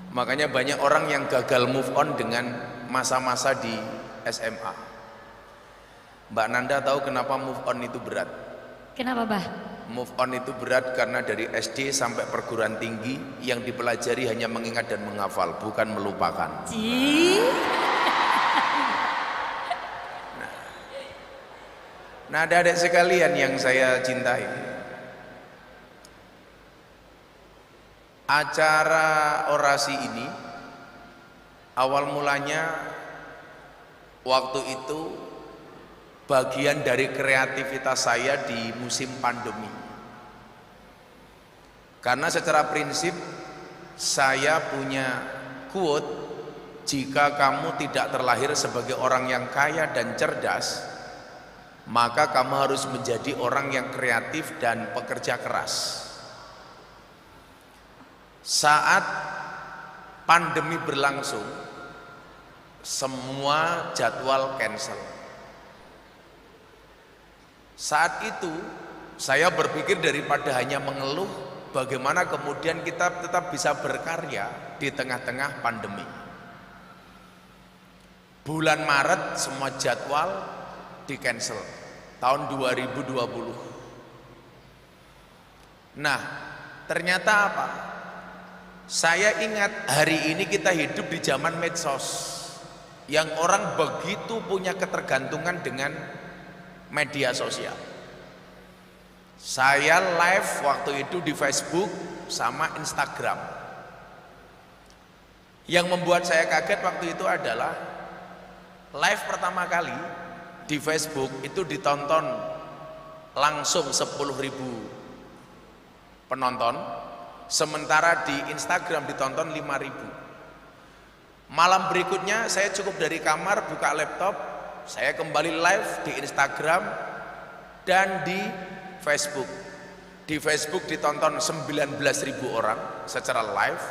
Makanya banyak orang yang gagal move on dengan masa-masa di SMA. Mbak Nanda tahu kenapa move on itu berat? Kenapa, Bah? Move on itu berat karena dari SD sampai perguruan tinggi yang dipelajari hanya mengingat dan menghafal, bukan melupakan. Nah, adik-adik sekalian yang saya cintai, acara orasi ini awal mulanya waktu itu bagian dari kreativitas saya di musim pandemi. Karena secara prinsip saya punya quote, jika kamu tidak terlahir sebagai orang yang kaya dan cerdas, maka kamu harus menjadi orang yang kreatif dan pekerja keras. Saat pandemi berlangsung, semua jadwal cancel. Saat itu saya berpikir daripada hanya mengeluh, bagaimana kemudian kita tetap bisa berkarya di tengah-tengah pandemi. Bulan Maret semua jadwal di cancel tahun 2020. Nah, ternyata apa? Saya ingat hari ini kita hidup di zaman medsos yang orang begitu punya ketergantungan dengan media sosial. Saya live waktu itu di Facebook sama Instagram. Yang membuat saya kaget waktu itu adalah live pertama kali di Facebook itu ditonton langsung 10.000 penonton, sementara di Instagram ditonton 5.000. Malam berikutnya saya cukup dari kamar buka laptop, saya kembali live di Instagram dan di Facebook. Di Facebook ditonton 19.000 orang secara live,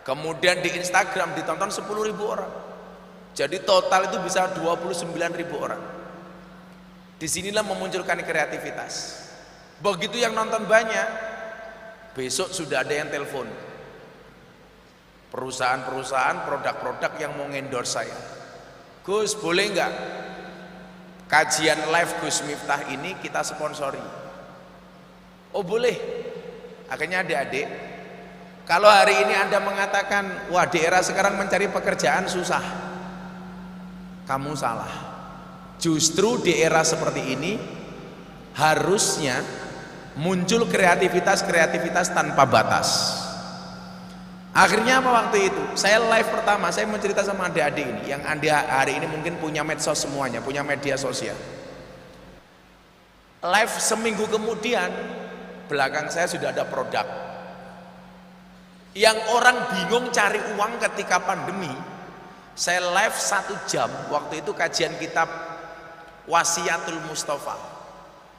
kemudian di Instagram ditonton 10.000 orang. Jadi total itu bisa 29.000 orang. Disinilah memunculkan kreativitas. Begitu yang nonton banyak, besok sudah ada yang telepon. Perusahaan-perusahaan, produk-produk yang mau endorse saya. Gus, boleh nggak kajian live Gus Miftah ini kita sponsori? Oh boleh. Akhirnya adik-adik, kalau hari ini Anda mengatakan, wah di era sekarang mencari pekerjaan susah, kamu salah. Justru di era seperti ini harusnya muncul kreativitas tanpa batas. Akhirnya apa waktu itu? Saya live pertama, saya mau cerita sama adik-adik ini yang Anda hari ini mungkin punya medsos semuanya, punya media sosial. Live seminggu kemudian, belakang saya sudah ada produk. Yang orang bingung cari uang ketika pandemi, saya live 1 jam, waktu itu kajian kitab Wasiatul Mustafa.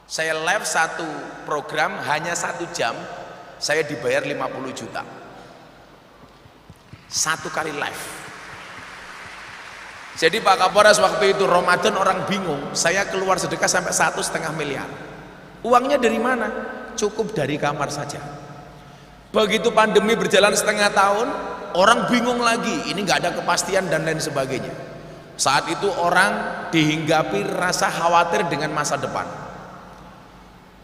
Saya live satu program hanya 1 jam, saya dibayar 50 juta. 1 kali live. Jadi Pak Kapolres waktu itu Ramadan orang bingung, saya keluar sedekah sampai 1,5 miliar. Uangnya dari mana? Cukup dari kamar saja. Begitu pandemi berjalan setengah tahun, orang bingung lagi, ini nggak ada kepastian dan lain sebagainya. Saat itu orang dihinggapi rasa khawatir dengan masa depan.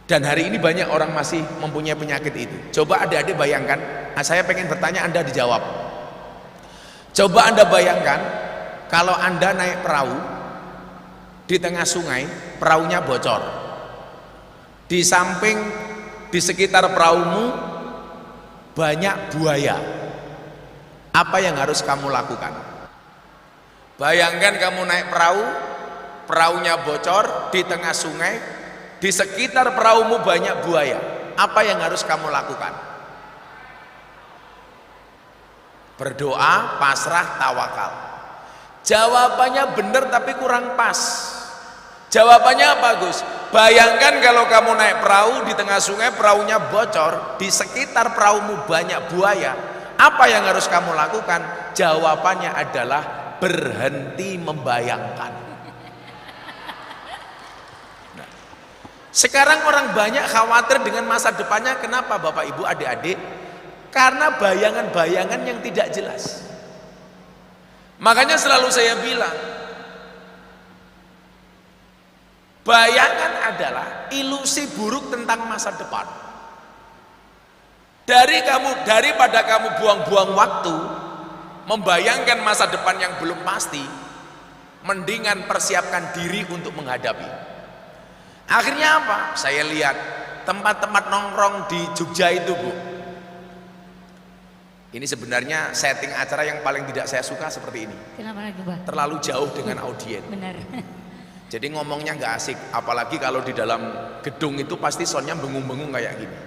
Dan hari ini banyak orang masih mempunyai penyakit itu. Coba adik-adik bayangkan, saya pengen bertanya, Anda dijawab. Coba Anda bayangkan kalau Anda naik perahu di tengah sungai, perahunya bocor. Di samping, di sekitar perahumu banyak buaya. Apa yang harus kamu lakukan? Bayangkan kamu naik perahu, perahunya bocor di tengah sungai, di sekitar perahumu banyak buaya. Apa yang harus kamu lakukan? Berdoa, pasrah, tawakal. Jawabannya benar tapi kurang pas. Jawabannya apa, Gus? Bayangkan kalau kamu naik perahu di tengah sungai, perahunya bocor, di sekitar perahumu banyak buaya. Apa yang harus kamu lakukan? Jawabannya adalah berhenti membayangkan. Nah, sekarang orang banyak khawatir dengan masa depannya. Kenapa Bapak Ibu adik-adik? Karena bayangan-bayangan yang tidak jelas. Makanya selalu saya bilang, bayangan adalah ilusi buruk tentang masa depan. Daripada kamu buang-buang waktu membayangkan masa depan yang belum pasti, mendingan persiapkan diri untuk menghadapi. Akhirnya apa? Saya lihat tempat-tempat nongkrong di Jogja itu, Bu. Ini sebenarnya setting acara yang paling tidak saya suka seperti ini. Kenapa lagi, Pak? Terlalu jauh dengan audien. Benar. Jadi ngomongnya nggak asik, apalagi kalau di dalam gedung itu pasti soundnya bengung-bengung kayak gini.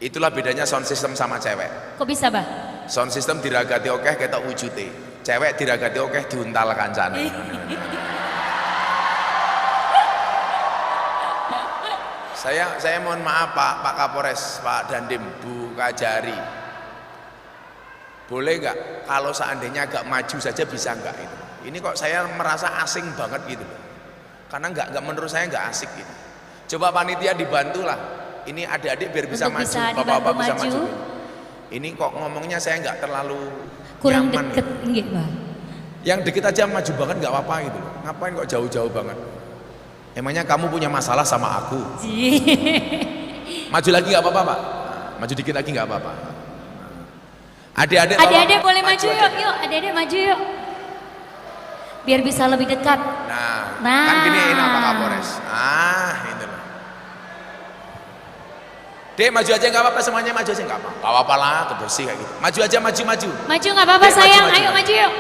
Itulah bedanya sound system sama cewek. Kok bisa, Pak? Sound System diragati okeh ketok wujute. Cewek diragati okeh diuntal kancane. Saya mohon maaf Pak Kapolres, Pak Dandim, Bu Kajari. Boleh nggak kalau seandainya agak maju saja bisa nggak itu? Ini kok saya merasa asing banget gitu. Karena nggak menurut saya nggak asik gitu. Coba panitia dibantulah. Ini adik-adik biar bisa maju, bapak-bapak bisa maju. Ini kok ngomongnya saya nggak terlalu kurang nyaman. Deket, enggak, Pak? Yang deket aja maju banget nggak apa-apa gitu. Ngapain kok jauh-jauh banget? Emangnya kamu punya masalah sama aku? Maju lagi nggak apa-apa, Pak. Maju dikit lagi nggak apa-apa. Adik-adik boleh maju yuk, adik-adik maju yuk. Biar bisa lebih dekat. Nah. Kan gini enak Pak Kapolres. Itu loh. Dek maju aja nggak apa-apa, semuanya maju aja nggak apa-apa. Nggak apa-apa lah, kebersih kayak gitu. Maju aja, maju. Maju nggak apa-apa sayang, ayo maju yuk.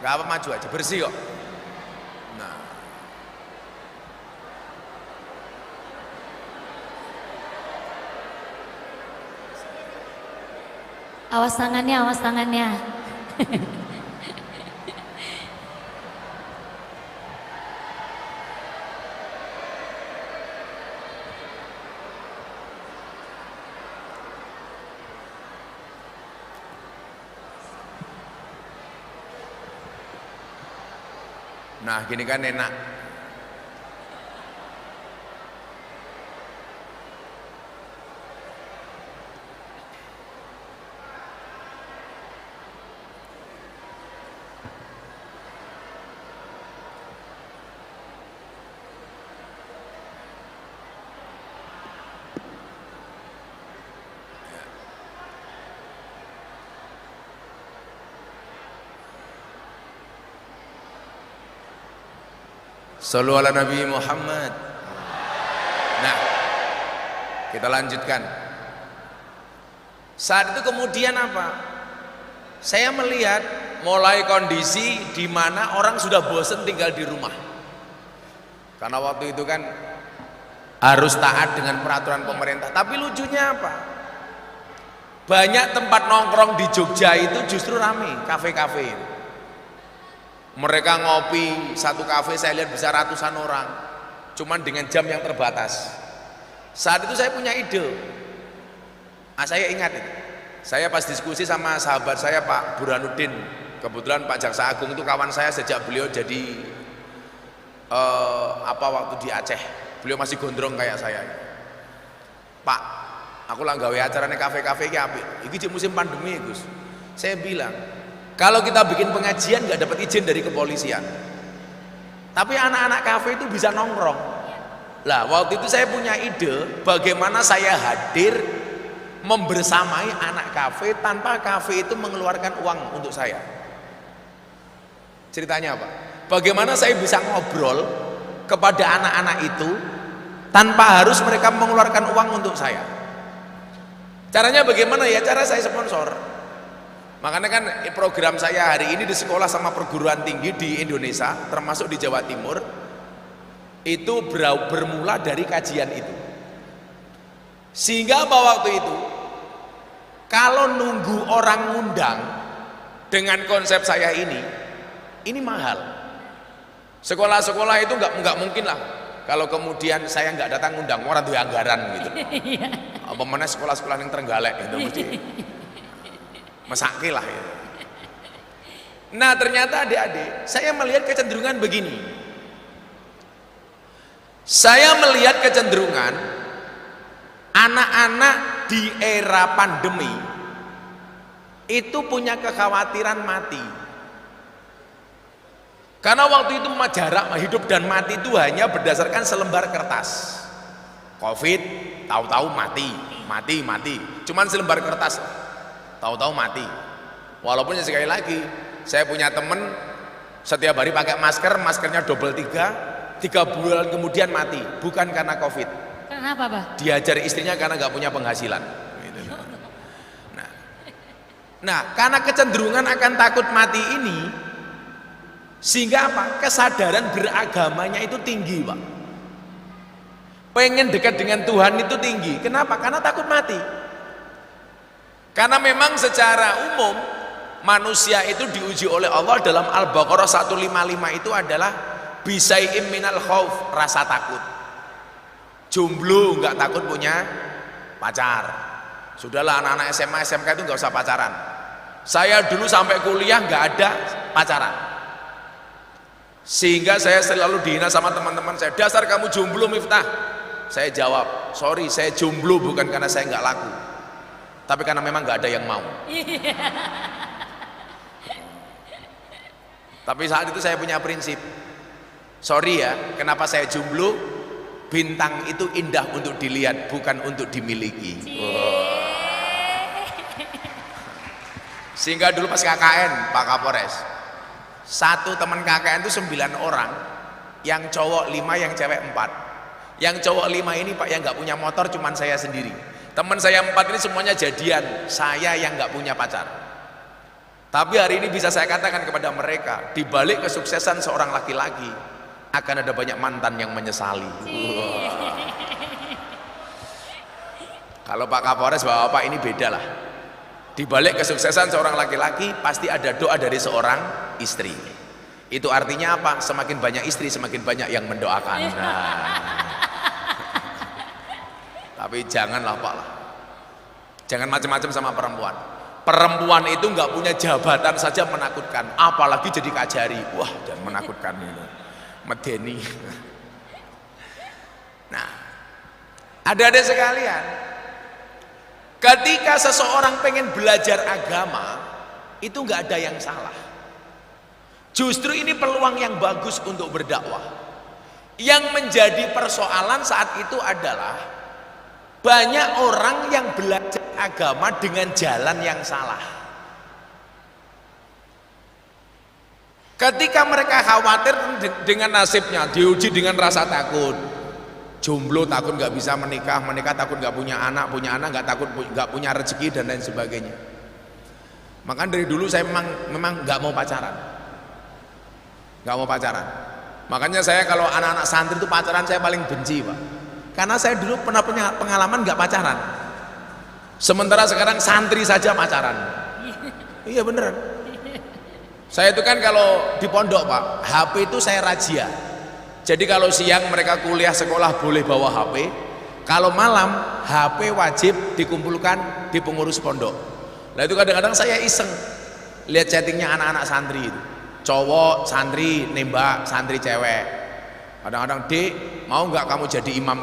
Nggak apa, maju aja, bersih kok. Nah. Awas tangannya. Nah, gini kan enak. Sallu ala Nabi Muhammad. Nah, kita lanjutkan. Saat itu kemudian apa? Saya melihat mulai kondisi di mana orang sudah bosan tinggal di rumah. Karena waktu itu kan harus taat dengan peraturan pemerintah. Tapi lucunya apa? Banyak tempat nongkrong di Jogja itu justru rame, kafe-kafe itu. Mereka ngopi, satu kafe saya lihat bisa ratusan orang, cuman dengan jam yang terbatas. Saat itu saya punya ide. Saya ingat itu. Saya pas diskusi sama sahabat saya Pak Burhanuddin, kebetulan Pak Jaksa Agung itu kawan saya sejak beliau jadi waktu di Aceh. Beliau masih gondrong kayak saya. Pak, aku lah gawe acaranya kafe-kafe iki apik. Iki musim pandemi, Gus. Saya bilang, kalau kita bikin pengajian nggak dapat izin dari kepolisian, tapi anak-anak kafe itu bisa nongkrong. Lah waktu itu saya punya ide bagaimana saya hadir membersamai anak kafe tanpa kafe itu mengeluarkan uang untuk saya. Ceritanya apa? Bagaimana saya bisa ngobrol kepada anak-anak itu tanpa harus mereka mengeluarkan uang untuk saya. Caranya bagaimana ya? Cara saya sponsor. Makanya kan program saya hari ini di sekolah sama perguruan tinggi di Indonesia, termasuk di Jawa Timur, itu bermula dari kajian itu. Sehingga apa waktu itu, kalau nunggu orang ngundang dengan konsep saya ini mahal. Sekolah-sekolah itu nggak mungkin lah. Kalau kemudian saya nggak datang ngundang orang tuh anggaran gitu. Apa mana sekolah-sekolah yang Trenggalek itu mesti. Mesake lah ya. Nah ternyata adik-adik, saya melihat kecenderungan begini. Saya melihat kecenderungan anak-anak di era pandemi itu punya kekhawatiran mati. Karena waktu itu jarak hidup dan mati itu hanya berdasarkan selembar kertas. Covid, tahu-tahu mati. Cuman selembar kertas, tahu-tahu mati. Walaupun sekali lagi, saya punya temen setiap hari pakai masker, maskernya double 3 bulan kemudian mati, bukan karena Covid. Kenapa, Pak? Diajar istrinya karena nggak punya penghasilan. Nah, karena kecenderungan akan takut mati ini, sehingga apa? Kesadaran beragamanya itu tinggi, Pak. Pengen dekat dengan Tuhan itu tinggi. Kenapa? Karena takut mati. Karena memang secara umum manusia itu diuji oleh Allah dalam Al-Baqarah 155 itu adalah bisai'im minal khauf, rasa takut. Jomblo nggak takut punya pacar. Sudahlah, anak-anak SMA, SMK itu nggak usah pacaran. Saya dulu sampai kuliah nggak ada pacaran, sehingga saya selalu dihina sama teman-teman saya. Dasar kamu jomblo, Miftah. Saya jawab, sorry, saya jomblo bukan karena saya nggak laku, tapi karena memang nggak ada yang mau. Tapi saat itu saya punya prinsip, sorry ya, kenapa saya jomblo? Bintang itu indah untuk dilihat, bukan untuk dimiliki. Sehingga dulu pas KKN, Pak Kapolres, satu teman KKN itu 9 orang, yang cowok 5, yang cewek 4. Yang cowok 5 ini, Pak, yang nggak punya motor cuman saya sendiri. Teman saya 4 ini semuanya jadian, saya yang nggak punya pacar. Tapi hari ini bisa saya katakan kepada mereka, di balik kesuksesan seorang laki-laki akan ada banyak mantan yang menyesali. Kalau Pak Kapolres, Bapak ini beda lah. Di balik kesuksesan seorang laki-laki pasti ada doa dari seorang istri. Itu artinya apa? Semakin banyak istri, semakin banyak yang mendoakan. Nah. Tapi janganlah, Pak lah. Jangan macam-macam sama perempuan. Perempuan itu nggak punya jabatan saja menakutkan, apalagi jadi kajari. Wah, dan menakutkan itu. Medeni. Nah, adik-adik sekalian, ketika seseorang pengen belajar agama, itu nggak ada yang salah. Justru ini peluang yang bagus untuk berdakwah. Yang menjadi persoalan saat itu adalah banyak orang yang belajar agama dengan jalan yang salah. Ketika mereka khawatir dengan nasibnya, diuji dengan rasa takut. Jomblo takut nggak bisa menikah, menikah takut nggak punya anak nggak takut nggak punya rezeki dan lain sebagainya. Maka dari dulu saya memang nggak mau pacaran, Makanya saya kalau anak-anak santri itu pacaran saya paling benci, Pak. Karena saya dulu pernah punya pengalaman nggak pacaran. Sementara sekarang santri saja pacaran. Iya beneran. Saya itu kan kalau di pondok, Pak, HP itu saya razia. Jadi kalau siang mereka kuliah sekolah boleh bawa HP, kalau malam HP wajib dikumpulkan di pengurus pondok. Nah itu kadang-kadang saya iseng lihat chattingnya anak-anak santri itu, cowok santri nembak santri cewek. Kadang-kadang, Dek, mau nggak kamu jadi imam?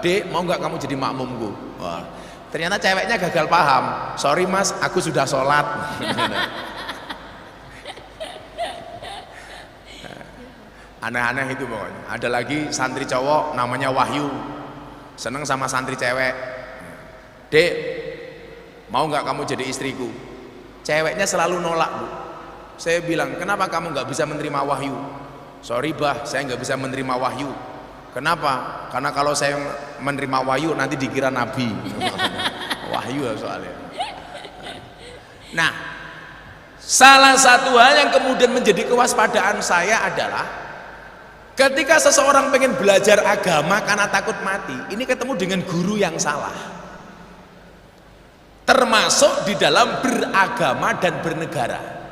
Dek, mau nggak kamu jadi makmumku? Wah, ternyata ceweknya gagal paham. Sorry mas, aku sudah sholat. Aneh-aneh itu pokoknya. Ada lagi santri cowok namanya Wahyu, seneng sama santri cewek. Dek, mau nggak kamu jadi istriku? Ceweknya selalu nolak, Bu. Saya bilang, kenapa kamu nggak bisa menerima Wahyu? Sorry bah, saya nggak bisa menerima Wahyu. Kenapa? Karena kalau saya menerima Wahyu nanti dikira Nabi. Wahyu soalnya. Nah, salah satu hal yang kemudian menjadi kewaspadaan saya adalah ketika seseorang pengen belajar agama karena takut mati, ini ketemu dengan guru yang salah. Termasuk di dalam beragama dan bernegara.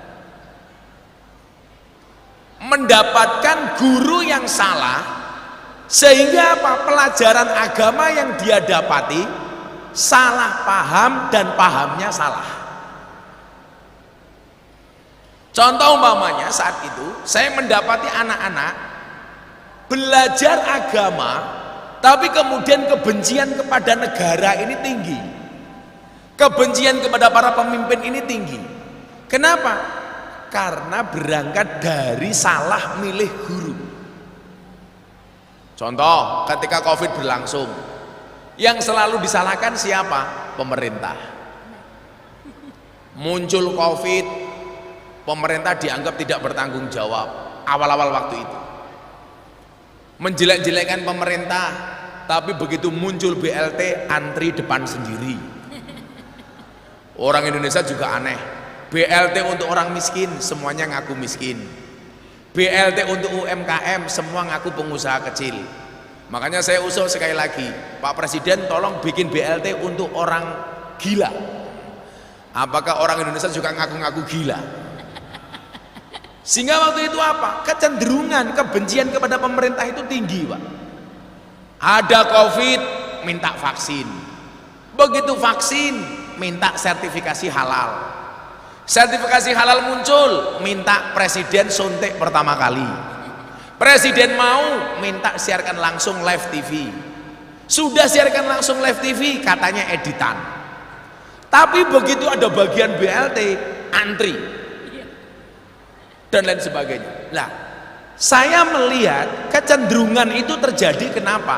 Mendapatkan guru yang salah, sehingga apa? Pelajaran agama yang dia dapati salah paham dan pahamnya salah. Contoh umpamanya saat itu saya mendapati anak-anak belajar agama tapi kemudian kebencian kepada negara ini tinggi. Kebencian kepada para pemimpin ini tinggi. Kenapa? Karena berangkat dari salah milih guru. Contoh, ketika COVID berlangsung, yang selalu disalahkan siapa? Pemerintah. Muncul COVID, pemerintah dianggap tidak bertanggung jawab awal-awal waktu itu. Menjelek-jelekkan pemerintah, tapi begitu muncul BLT antri depan sendiri. Orang Indonesia juga aneh. BLT untuk orang miskin semuanya ngaku miskin. BLT untuk UMKM semua ngaku pengusaha kecil. Makanya saya usul sekali lagi, Pak Presiden tolong bikin BLT untuk orang gila. Apakah orang Indonesia juga ngaku-ngaku gila? Sehingga waktu itu apa? Kecenderungan kebencian kepada pemerintah itu tinggi, Pak. Ada COVID, minta vaksin. Begitu vaksin, minta sertifikasi halal. Sertifikasi halal muncul, minta presiden suntik pertama kali. Presiden mau, minta siarkan langsung live TV. Sudah siarkan langsung live TV, katanya editan. Tapi begitu ada bagian BLT, antri dan lain sebagainya. Nah, saya melihat kecenderungan itu terjadi kenapa?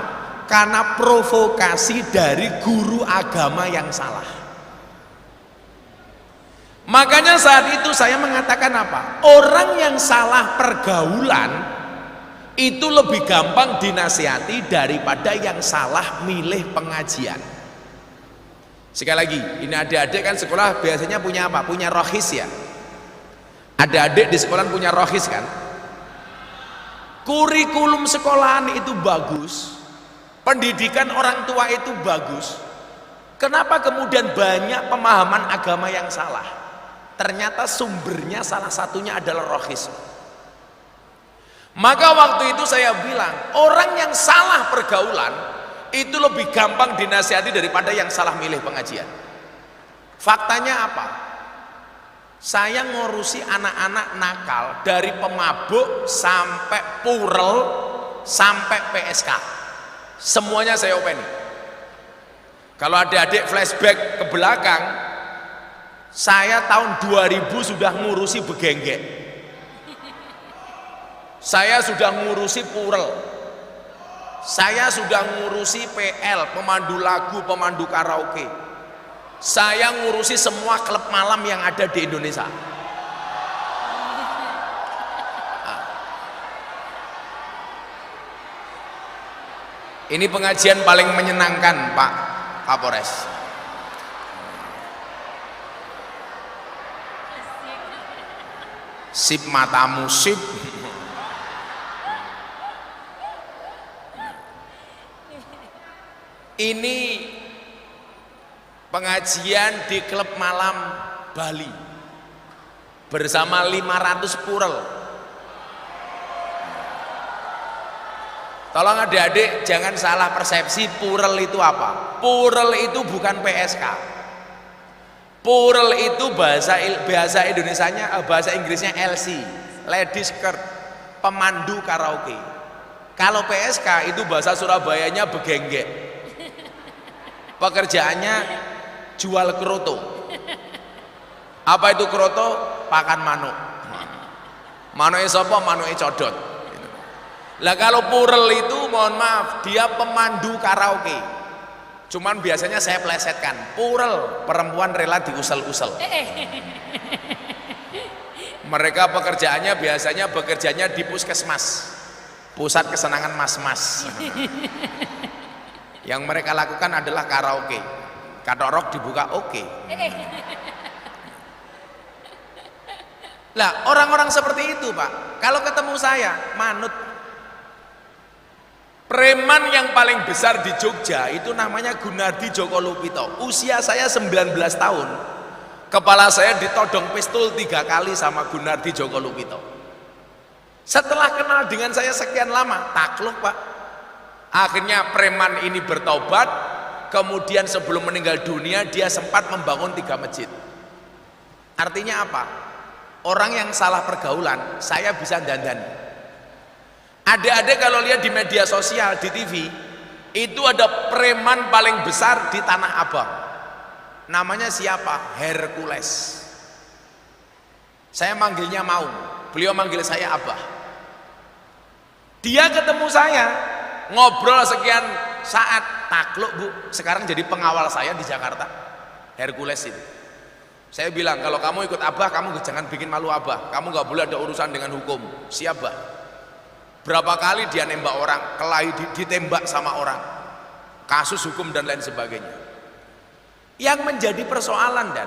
Karena provokasi dari guru agama yang salah. Makanya saat itu saya mengatakan apa? Orang yang salah pergaulan itu lebih gampang dinasihati daripada yang salah milih pengajian. Sekali lagi, ini adik-adik kan sekolah biasanya punya apa? Punya rohis ya. Adik-adik di sekolah punya rohis kan? Kurikulum sekolahan itu bagus, pendidikan orang tua itu bagus. Kenapa kemudian banyak pemahaman agama yang salah? Ternyata sumbernya salah satunya adalah rohis. Maka waktu itu saya bilang, orang yang salah pergaulan itu lebih gampang dinasihati daripada yang salah milih pengajian. Faktanya apa? Saya ngurusi anak-anak nakal dari pemabuk sampai purel sampai PSK. Semuanya saya openi. Kalau adik-adik flashback ke belakang, saya tahun 2000 sudah ngurusi begenggek. Saya sudah ngurusi purel. Saya sudah ngurusi PL, pemandu lagu, pemandu karaoke. Saya ngurusi semua klub malam yang ada di Indonesia. Ini pengajian paling menyenangkan, Pak Kapolres. Sip matamu, sip. Ini pengajian di klub malam Bali bersama 500 purel. Tolong adik-adik jangan salah persepsi, purel itu apa? Purel itu bukan PSK. Purel itu bahasa Indonesianya, bahasa Inggrisnya LC, ladies skirt, pemandu karaoke. Kalau PSK itu bahasa Surabayanya begenggek. Pekerjaannya jual kroto. Apa itu kroto? Pakan manuk. Manuke sapa? Manuke codot. Lah kalau purel itu mohon maaf, dia pemandu karaoke. Cuman biasanya saya plesetkan, purel perempuan rela diusel-usel. Mereka pekerjaannya biasanya bekerjanya di puskesmas, pusat kesenangan mas-mas. Yang mereka lakukan adalah karaoke. Katorok dibuka oke. Lah orang-orang seperti itu, Pak, kalau ketemu saya manut. Preman yang paling besar di Jogja itu namanya Gunardi Joko Lupito. Usia saya 19 tahun. Kepala saya ditodong pistol 3 kali sama Gunardi Joko Lupito. Setelah kenal dengan saya sekian lama, takluk, Pak. Akhirnya preman ini bertobat. Kemudian sebelum meninggal dunia dia sempat membangun 3 masjid. Artinya apa? Orang yang salah pergaulan saya bisa dandani. Adik-adik kalau lihat di media sosial, di TV, itu ada preman paling besar di Tanah Abang. namanya siapa? Hercules. Saya manggilnya Maung, beliau manggil saya Abah. Dia ketemu saya, ngobrol sekian saat, takluk Bu, sekarang jadi pengawal saya di Jakarta. Hercules itu. Saya bilang, kalau kamu ikut Abah, kamu jangan bikin malu Abah, kamu gak boleh ada urusan dengan hukum. Siap Bah. Berapa kali dia nembak orang, kelahi ditembak sama orang, kasus hukum dan lain sebagainya. Yang menjadi persoalan, dan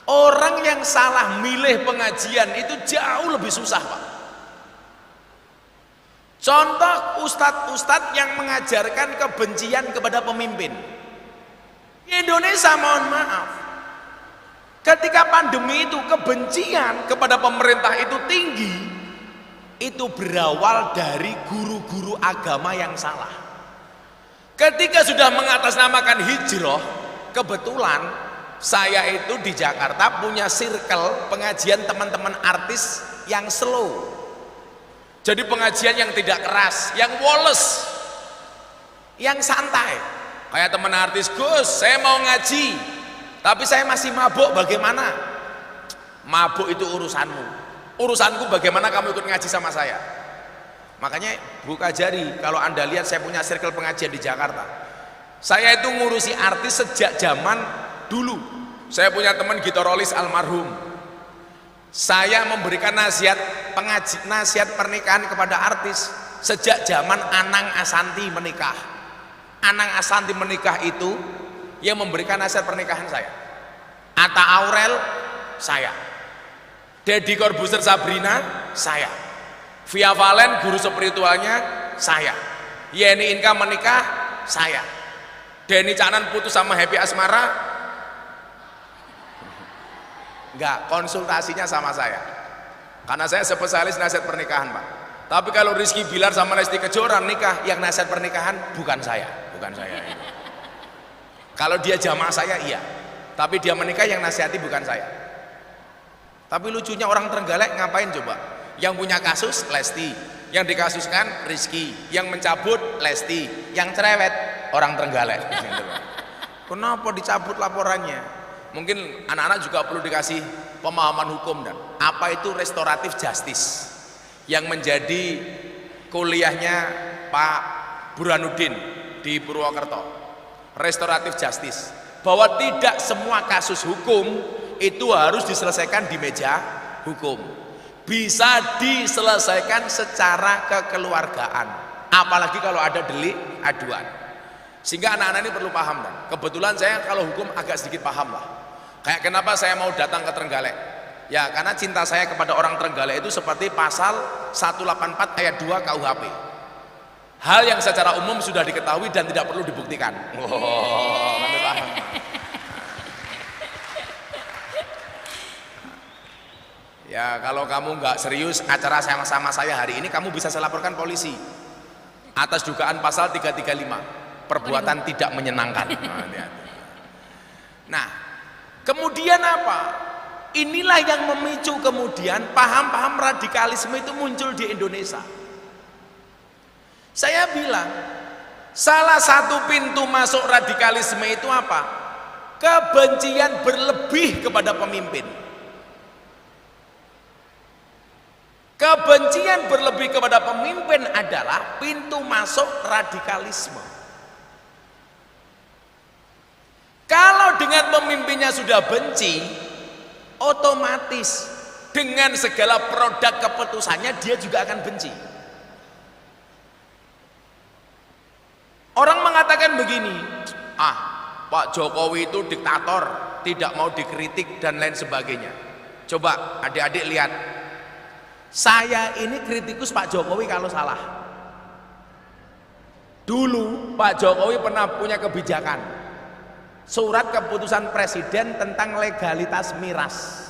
orang yang salah milih pengajian itu jauh lebih susah Pak. Contoh ustadz-ustadz yang mengajarkan kebencian kepada pemimpin di Indonesia, mohon maaf, ketika pandemi itu kebencian kepada pemerintah itu tinggi, itu berawal dari guru-guru agama yang salah. Ketika sudah mengatasnamakan hijrah, kebetulan saya itu di Jakarta punya circle pengajian teman-teman artis yang slow. Jadi pengajian yang tidak keras, yang woles, yang santai. Kayak teman artis, Gus, saya mau ngaji, tapi saya masih mabuk, bagaimana? Mabuk itu urusanmu. Urusanku bagaimana kamu ikut ngaji sama saya. Makanya buka jari, kalau Anda lihat saya punya circle pengajian di Jakarta. Saya itu ngurusi artis sejak zaman dulu. Saya punya teman gitarolis almarhum. Saya memberikan nasihat pernikahan kepada artis sejak zaman Anang Asanti menikah. Anang Asanti menikah itu yang memberikan nasihat pernikahan saya. Atta Aurel, saya. Deddy Corbuzier Sabrina, saya. Via Valen, guru spiritualnya, saya. Yeni Inka menikah, saya. Denny Canan putus sama Happy Asmara, enggak, konsultasinya sama saya karena saya spesialis nasihat pernikahan Pak. Tapi kalau Rizky Bilar sama Lesti Kejora nikah, yang nasihat pernikahan bukan saya. Kalau dia jamaah saya iya, tapi dia menikah yang nasihati bukan saya. Tapi lucunya orang Trenggalek ngapain coba? Yang punya kasus Lesti, yang dikasuskan Rizky, yang mencabut Lesti, yang cerewet orang Trenggalek. Kenapa dicabut laporannya? Mungkin anak-anak juga perlu dikasih pemahaman hukum, dan apa itu restoratif justice yang menjadi kuliahnya Pak Burhanuddin di Purwokerto. Restoratif justice, bahwa tidak semua kasus hukum itu harus diselesaikan di meja hukum, bisa diselesaikan secara kekeluargaan, apalagi kalau ada delik aduan. Sehingga anak-anak ini perlu paham, dan kebetulan saya kalau hukum agak sedikit paham lah. Kayak kenapa saya mau datang ke Trenggalek? Ya karena cinta saya kepada orang Trenggalek itu seperti pasal 184 ayat 2 KUHP. Hal yang secara umum sudah diketahui dan tidak perlu dibuktikan. Ya kalau kamu nggak serius acara sama saya hari ini, kamu bisa saya laporkan polisi atas dugaan pasal 335, perbuatan tidak menyenangkan. Nah, kemudian apa? Inilah yang memicu kemudian paham-paham radikalisme itu muncul di Indonesia. Saya bilang, salah satu pintu masuk radikalisme itu apa? Kebencian berlebih kepada pemimpin. Kebencian berlebih kepada pemimpin adalah pintu masuk radikalisme. Kalau dengan pemimpinnya sudah benci, otomatis dengan segala produk keputusannya dia juga akan benci. Orang mengatakan begini, Pak Jokowi itu diktator, tidak mau dikritik dan lain sebagainya. Coba adik-adik lihat, saya ini kritikus Pak Jokowi kalau salah. Dulu Pak Jokowi pernah punya kebijakan, surat keputusan presiden tentang legalitas miras.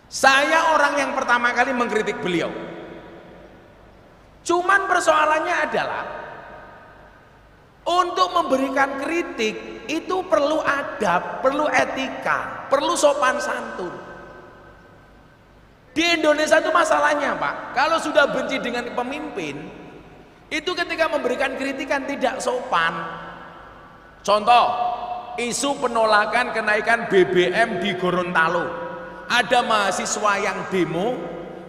Saya orang yang pertama kali mengkritik beliau. Cuman persoalannya adalah untuk memberikan kritik itu perlu adab, perlu etika, perlu sopan santun. Di Indonesia itu masalahnya Pak, kalau sudah benci dengan pemimpin, itu ketika memberikan kritikan tidak sopan. Contoh, isu penolakan kenaikan BBM di Gorontalo. Ada mahasiswa yang demo,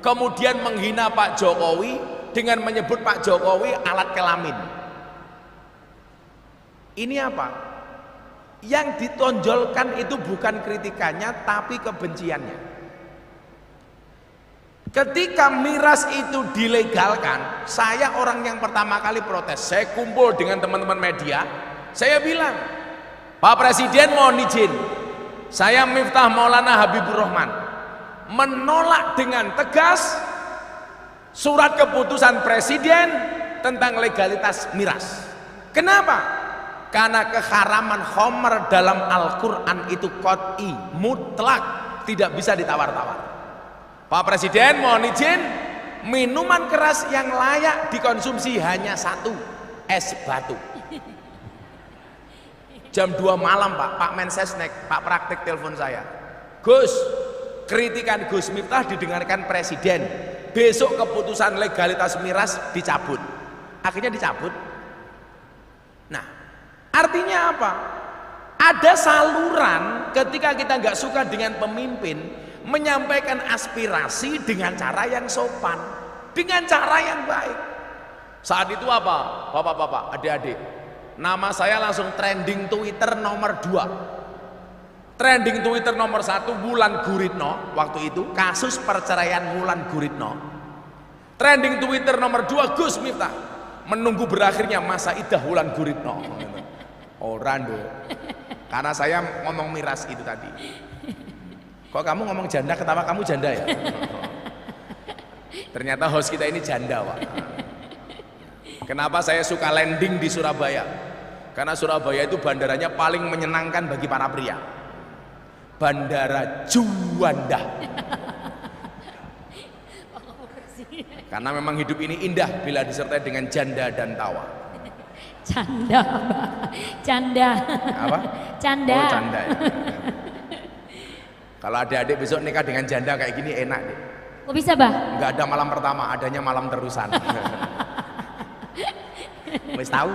kemudian menghina Pak Jokowi dengan menyebut Pak Jokowi alat kelamin. Ini apa? Yang ditonjolkan itu bukan kritikannya, tapi kebenciannya. Ketika miras itu dilegalkan, saya orang yang pertama kali protes. Saya kumpul dengan teman-teman media, saya bilang, Pak Presiden mohon izin, saya Miftah Maulana Habibur Rahman menolak dengan tegas surat keputusan Presiden tentang legalitas miras. Kenapa? Karena keharaman khamr dalam Al-Quran itu qat'i, mutlak, tidak bisa ditawar-tawar. Pak Presiden mohon izin, minuman keras yang layak dikonsumsi hanya satu, es batu. Jam 2 malam Pak Mensesnek, Pak Praktik telepon saya, Gus, kritikan Gus Miftah didengarkan Presiden, besok keputusan legalitas miras dicabut. Akhirnya dicabut. Nah, artinya apa? Ada saluran ketika kita nggak suka dengan pemimpin, menyampaikan aspirasi dengan cara yang sopan, dengan cara yang baik. Saat itu apa? Bapak-bapak, adik-adik, nama saya langsung trending Twitter nomor 2. Trending Twitter nomor 1 Wulan Guritno, waktu itu kasus perceraian Wulan Guritno. Trending Twitter nomor 2 Gus Miftah, menunggu berakhirnya masa idah Wulan Guritno. Oh rando, karena saya ngomong miras itu tadi. Kok kamu ngomong janda, ketawa kamu janda ya? Ternyata host kita ini janda, Pak. Kenapa saya suka landing di Surabaya? Karena Surabaya itu bandaranya paling menyenangkan bagi para pria. Bandara Juanda. Karena memang hidup ini indah bila disertai dengan janda dan tawa. Canda, Pak. Canda. Apa? Canda. Oh, canda ya. Kalau adik-adik besok nikah dengan janda kayak gini enak deh. Kok bisa, Bah? Nggak ada malam pertama, adanya malam terusan. Wis tahu.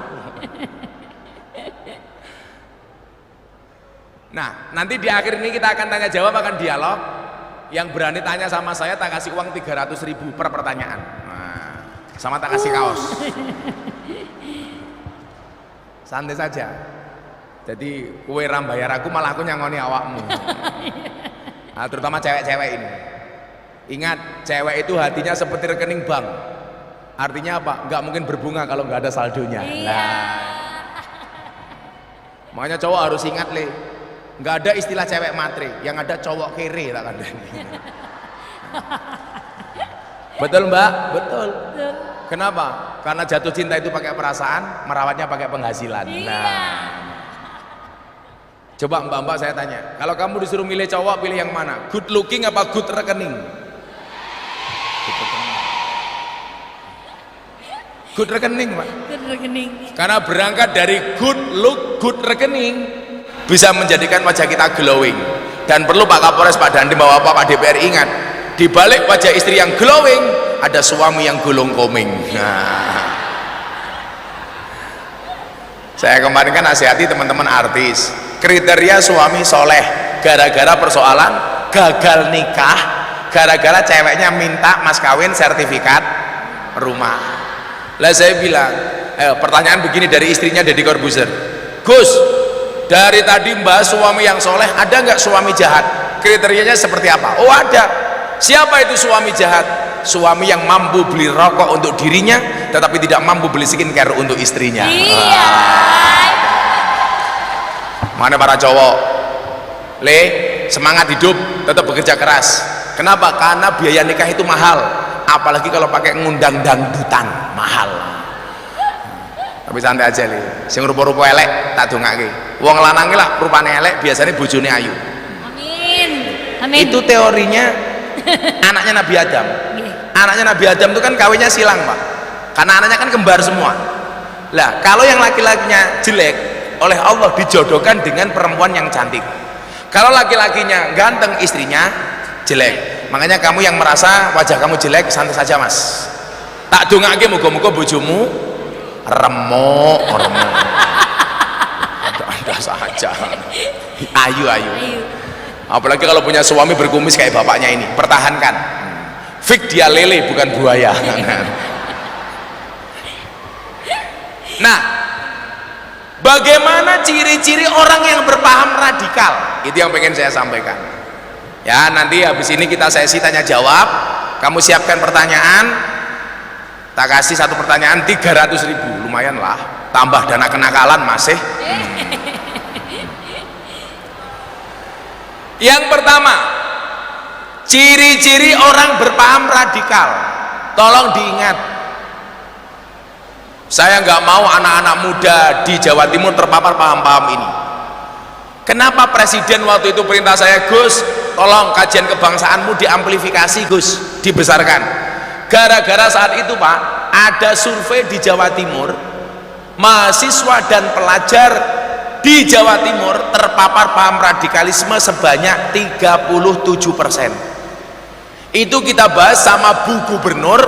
Nah, nanti di akhir ini kita akan tanya jawab, akan dialog. Yang berani tanya sama saya tak kasih uang 300.000 per pertanyaan. Nah, sama tak kasih kaos. Santai saja. Jadi kue ram bayar aku, malah aku nyangoni awakmu. Nah, terutama cewek-cewek ini. Ingat, cewek itu hatinya seperti rekening bank. Artinya apa? Nggak mungkin berbunga kalau nggak ada saldonya. Nah, makanya cowok harus ingat le, nggak ada istilah cewek matre, yang ada cowok kere tak kandani. Betul Mbak? Betul. Kenapa? Karena jatuh cinta itu pakai perasaan, merawatnya pakai penghasilan. Nah, coba mbak-mbak saya tanya, kalau kamu disuruh milih cowok, pilih yang mana? Good looking apa good rekening? Good rekening, Pak. Good rekening. Karena berangkat dari good look, good rekening bisa menjadikan wajah kita glowing. Dan perlu Pak Kapolres, Pak Dandim, Bapak Pak DPR ingat, di balik wajah istri yang glowing ada suami yang gulung koming. Nah, saya kemarin kan nasihati teman-teman artis, kriteria suami soleh gara-gara persoalan gagal nikah, gara-gara ceweknya minta mas kawin sertifikat rumah. Lah saya bilang, pertanyaan begini dari istrinya Deddy Corbuzier, Gus, dari tadi mbak suami yang soleh, ada nggak suami jahat? Kriterianya seperti apa? Oh ada. Siapa itu suami jahat? Suami yang mampu beli rokok untuk dirinya tetapi tidak mampu beli skincare untuk istrinya. Iya. Mana para cowok? Le, semangat hidup, tetap bekerja keras. Kenapa? Karena biaya nikah itu mahal, apalagi kalau pakai ngundang dangdutan, mahal. Tapi santai aja le, sing rupa-rupa elek tak dongake. Wong lanang lah rupane elek biasanya bojone ayu. Amin. Amin. Itu teorinya anaknya Nabi Adam. Anaknya Nabi Adam itu kan kawinnya silang Pak, karena anaknya kan kembar semua. Lah kalau yang laki-lakinya jelek, oleh Allah dijodohkan dengan perempuan yang cantik. Kalau laki-lakinya ganteng, istrinya jelek. Makanya kamu yang merasa wajah kamu jelek, santai saja mas. Tak dongake muga-muga bojomu remuk. ada saja. Ayu. Ayo. Apalagi kalau punya suami berkumis kayak bapaknya ini, pertahankan. Fik dia lele bukan buaya. Nah, bagaimana ciri-ciri orang yang berpaham radikal? Itu yang pengen saya sampaikan. Ya, nanti habis ini kita sesi tanya jawab. Kamu siapkan pertanyaan. Tak kasih satu pertanyaan 300.000, lumayan lah. Tambah dana kenakalan masih. Yang pertama, ciri-ciri orang berpaham radikal. Tolong diingat. Saya nggak mau anak-anak muda di Jawa Timur terpapar paham-paham ini. Kenapa presiden waktu itu perintah saya, Gus, tolong kajian kebangsaanmu diamplifikasi, Gus, dibesarkan. Gara-gara saat itu Pak, ada survei di Jawa Timur, mahasiswa dan pelajar di Jawa Timur terpapar paham radikalisme sebanyak 37%. Itu kita bahas sama Bu Gubernur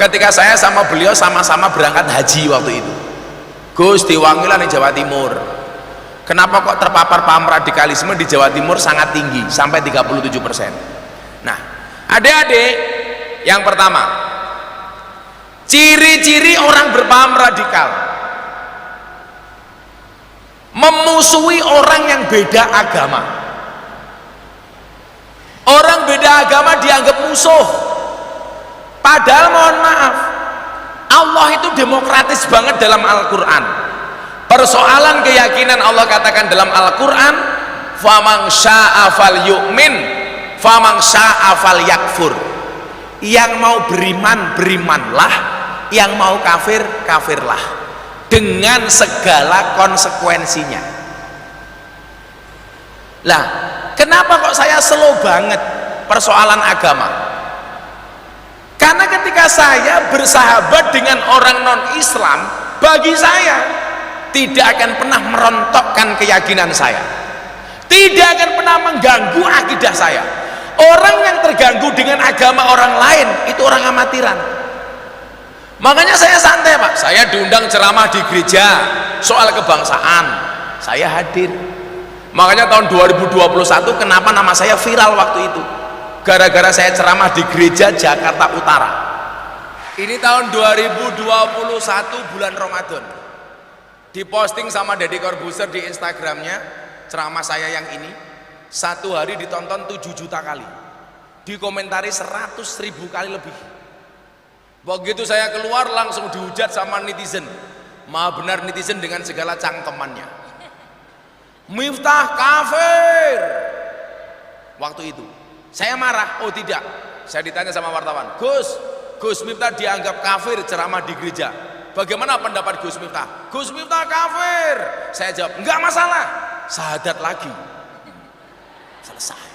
ketika saya sama beliau sama-sama berangkat haji waktu itu. Gus, diwangilah di Jawa Timur. Kenapa kok terpapar paham radikalisme di Jawa Timur sangat tinggi sampai 37%. Nah, adik-adik, yang pertama, ciri-ciri orang berpaham radikal: memusuhi orang yang beda agama. Orang beda agama dianggap musuh. Padahal mohon maaf, Allah itu demokratis banget dalam Al-Quran. Persoalan keyakinan Allah katakan dalam Al-Quran, faman sya'a fal yu'min faman sya'a fal yakfur. Yang mau beriman, berimanlah. Yang mau kafir, kafirlah, dengan segala konsekuensinya. Lah, kenapa kok saya slow banget persoalan agama? Karena ketika saya bersahabat dengan orang non-Islam, bagi saya tidak akan pernah merontokkan keyakinan saya, tidak akan pernah mengganggu akidah saya. Orang yang terganggu dengan agama orang lain itu orang amatiran. Makanya saya santai Pak, saya diundang ceramah di gereja soal kebangsaan, saya hadir. Makanya tahun 2021 kenapa nama saya viral waktu itu? Gara-gara saya ceramah di gereja Jakarta Utara. Ini tahun 2021 bulan Ramadan. Diposting sama Deddy Corbuzier di Instagramnya, ceramah saya yang ini satu hari ditonton 7 juta kali, dikomentari 100.000 kali lebih. Begitu saya keluar langsung dihujat sama netizen. Maha benar netizen dengan segala cangkemannya. Miftah kafir. Waktu itu saya marah. Oh tidak, saya ditanya sama wartawan, Gus Miftah dianggap kafir ceramah di gereja, bagaimana pendapat Gus Miftah? Gus Miftah kafir. Saya jawab, enggak masalah, syahadat lagi, selesai.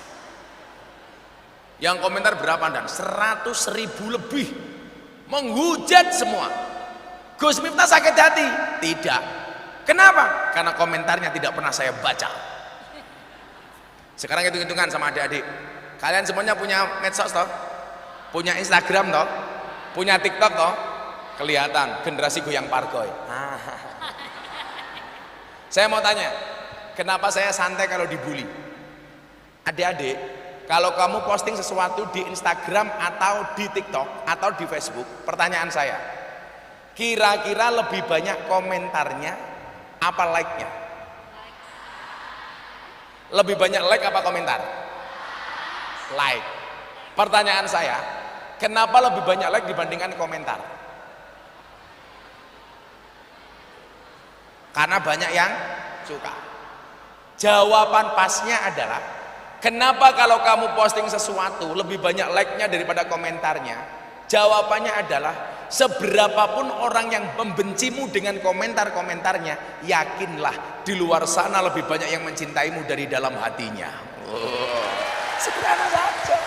Yang komentar berapa dan 100.000 lebih, menghujat semua. Gus Miftah sakit hati? Tidak. Kenapa? Karena komentarnya tidak pernah saya baca. Sekarang hitung-hitungan sama adik-adik, kalian semuanya punya medsos toh? Punya Instagram toh? Punya TikTok toh? Kelihatan generasi goyang pargoy. Saya mau tanya, kenapa saya santai kalau dibully? Adik-adik, kalau kamu posting sesuatu di Instagram atau di TikTok atau di Facebook, pertanyaan saya, kira-kira lebih banyak komentarnya apa like-nya? Lebih banyak like apa komentar? Like. Pertanyaan saya, kenapa lebih banyak like dibandingkan komentar? Karena banyak yang suka. Jawaban pasnya adalah, kenapa kalau kamu posting sesuatu lebih banyak like-nya daripada komentarnya? Jawabannya adalah, seberapapun orang yang membencimu dengan komentar-komentarnya, yakinlah di luar sana lebih banyak yang mencintaimu dari dalam hatinya. Sederhana saja.